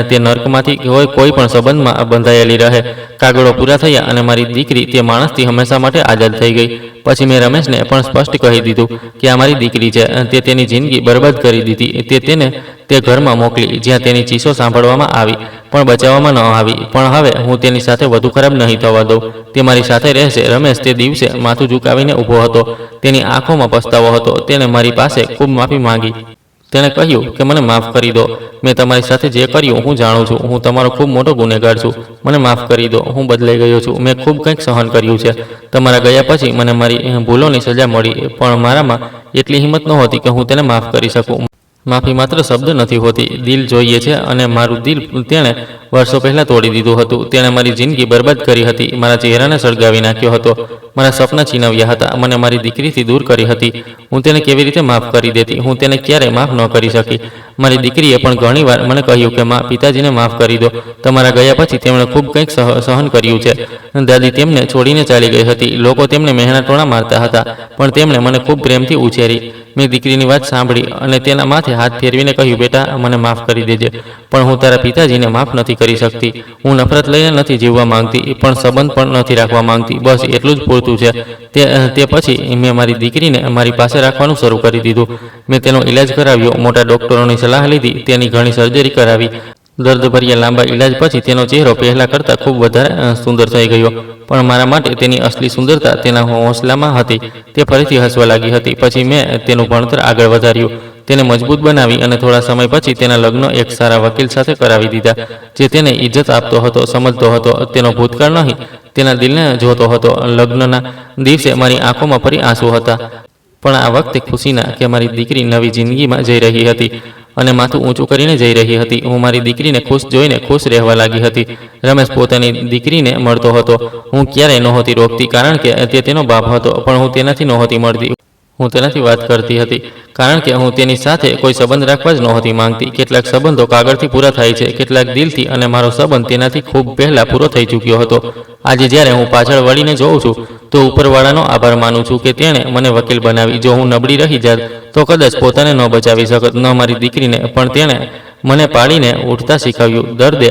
તે નર્કમાંથી કોઈ પણ સંબંધમાં બંધાયેલી રહે. કાગળો પૂરા થયા અને મારી દીકરી તે માણસથી હંમેશા માટે આઝાદ થઈ ગઈ. પછી મેં રમેશને પણ સ્પષ્ટ કહી દીધું કે આ મારી દીકરી છે. તે તેની જિંદગી બરબાદ કરી દીધી. તે તેને તે ઘરમાં મોકલી જ્યાં તેની ચીસો સાંભળવામાં આવી પણ બચાવવામાં ન આવી. પણ હવે હું તેની સાથે વધુ ખરાબ નહીં થવા દઉં. તે મારી સાથે રહેશે. રમેશ તે દિવસે માથું ઝુકાવીને ઊભો હતો. તેની આંખોમાં પસ્તાવો હતો. તેણે મારી પાસે ખૂબ માફી માંગી. તેણે કહ્યું કે મને માફ કરી દો. મેં તમારી સાથે જે કર્યું હું જાણું છું. હું તમારો ખૂબ મોટો ગુનેગાર છું. મને માફ કરી દો. હું બદલાઈ ગયો છું. મેં ખૂબ કંઈક સહન કર્યું છે. તમારા ગયા પછી મને મારી ભૂલોની સજા મળી, પણ મારામાં એટલી હિંમત નહોતી કે હું તેને માફ કરી શકું. માફી માત્ર શબ્દ નથી હોતી, દિલ જોઈએ છે, અને મારું દિલ તેણે વર્ષો પહેલાં તોડી દીધું હતું. તેણે મારી જિંદગી બરબાદ કરી હતી, મારા ચહેરાને સળગાવી નાખ્યો હતો, મારા સપના છીનવ્યા હતા, મને મારી દીકરીથી દૂર કરી હતી. હું તેને કેવી રીતે માફ કરી દેતી? હું તેને ક્યારેય માફ ન કરી શકી. મારી દીકરીએ પણ ઘણીવાર મને કહ્યું કે માં, પિતાજીને માફ કરી દો. તમારા ગયા પછી તેમણે ખૂબ કંઈક સહન કર્યું છે. દાદી તેમને છોડીને ચાલી ગઈ હતી. લોકો તેમને મહેણા ટોણા મારતા હતા, પણ તેમણે મને ખૂબ પ્રેમથી ઉછેરી. મેં દીકરીની વાત સાંભળી અને તેના માથે હાથ ફેરવીને કહ્યું, બેટા, મને માફ કરી દેજે, પણ હું તારા પિતાજીને માફ નથી કરી શકતી. હું નફરત લઈને નથી જીવવા માંગતી, પણ સંબંધ પણ નથી રાખવા માંગતી. બસ એટલું જ પૂરતું છે. તે પછી મેં મારી દીકરીને મારી પાસે રાખવાનું શરૂ કરી દીધું. મેં તેનો ઈલાજ કરાવ્યો, મોટા ડૉક્ટરોની સલાહ લીધી, તેની ઘણી સર્જરી કરાવી. દર્દભર્યા લાંબા ઈલાજ પછી તેનો ચહેરો પહેલાં કરતાં ખૂબ વધારે સુંદર થઈ ગયો. પણ મારા માટે તેની અસલી સુંદરતા તેના હોંસલામાં હતી. તે ફરીથી હસવા લાગી હતી. પછી મેં તેનું ભણતર આગળ વધાર્યું, તેને મજબૂત બનાવી અને થોડા સમય પછી તેના લગ્ન એક સારા વકીલ સાથે કરાવી દીધા, જે તેને ઇજ્જત આપતો હતો, સમજતો હતો, તેનો ભૂતકાળ નહીં, તેના દિલને જોતો હતો. લગ્નના દિવસે મારી આંખોમાં ફરી આંસુ હતા, પણ આ વખતે ખુશીના, કે મારી દીકરી નવી જિંદગીમાં જઈ રહી હતી અને માથું ઊંચું કરીને જઈ રહી હતી. હું મારી દીકરીને ખુશ જોઈને ખુશ રહેવા લાગી હતી. રમેશ પોતાની દીકરીને મળતો હતો. હું ક્યારેય નહોતી રોકતી, કારણ કે તે તેનો બાપ હતો, પણ હું તેનાથી નહોતી મળતી. હું તેનાથી વાત કરતી હતી, કારણ કે હું તેની સાથે કોઈ સંબંધ રાખવા જ નહોતી માંગતી. કેટલાક સંબંધો કાગળથી પૂરા થાય છે, કેટલાક દિલથી, અને મારો સંબંધ તેનાથી ખૂબ પહેલાં પૂરો થઈ ચૂક્યો હતો. આજે જ્યારે હું પાછળ વળીને જોઉં છું, તો ઉપરવાળાનો આભાર માનું છું કે તેણે મને વકીલ બનાવી. જો હું નબળી રહી જાત તો કદાચ પોતાને ન બચાવી શકત, ન મારી દીકરીને, પણ તેણે મને પાડીને ઉઠતા શીખવ્યું, દર્દ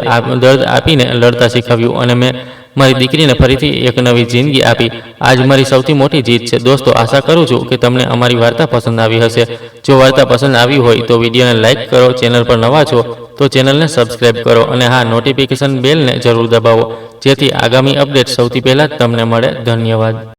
આપીને લડતા શીખવ્યું, અને મેં મારી દીકરીને ફરીથી એક નવી જિંદગી આપી. આજ મારી સૌથી મોટી જીત છે. દોસ્તો, આશા કરું છું કે તમને અમારી વાર્તા પસંદ આવી હશે. જો વાર્તા પસંદ આવી હોય તો વિડીયોને લાઇક કરો, ચેનલ પર નવા છો તો ચેનલને સબસ્ક્રાઈબ કરો, અને હા, નોટિફિકેશન બેલને જરૂર દબાવો, જેથી આગામી અપડેટ સૌથી પહેલાં તમને મળે. ધન્યવાદ.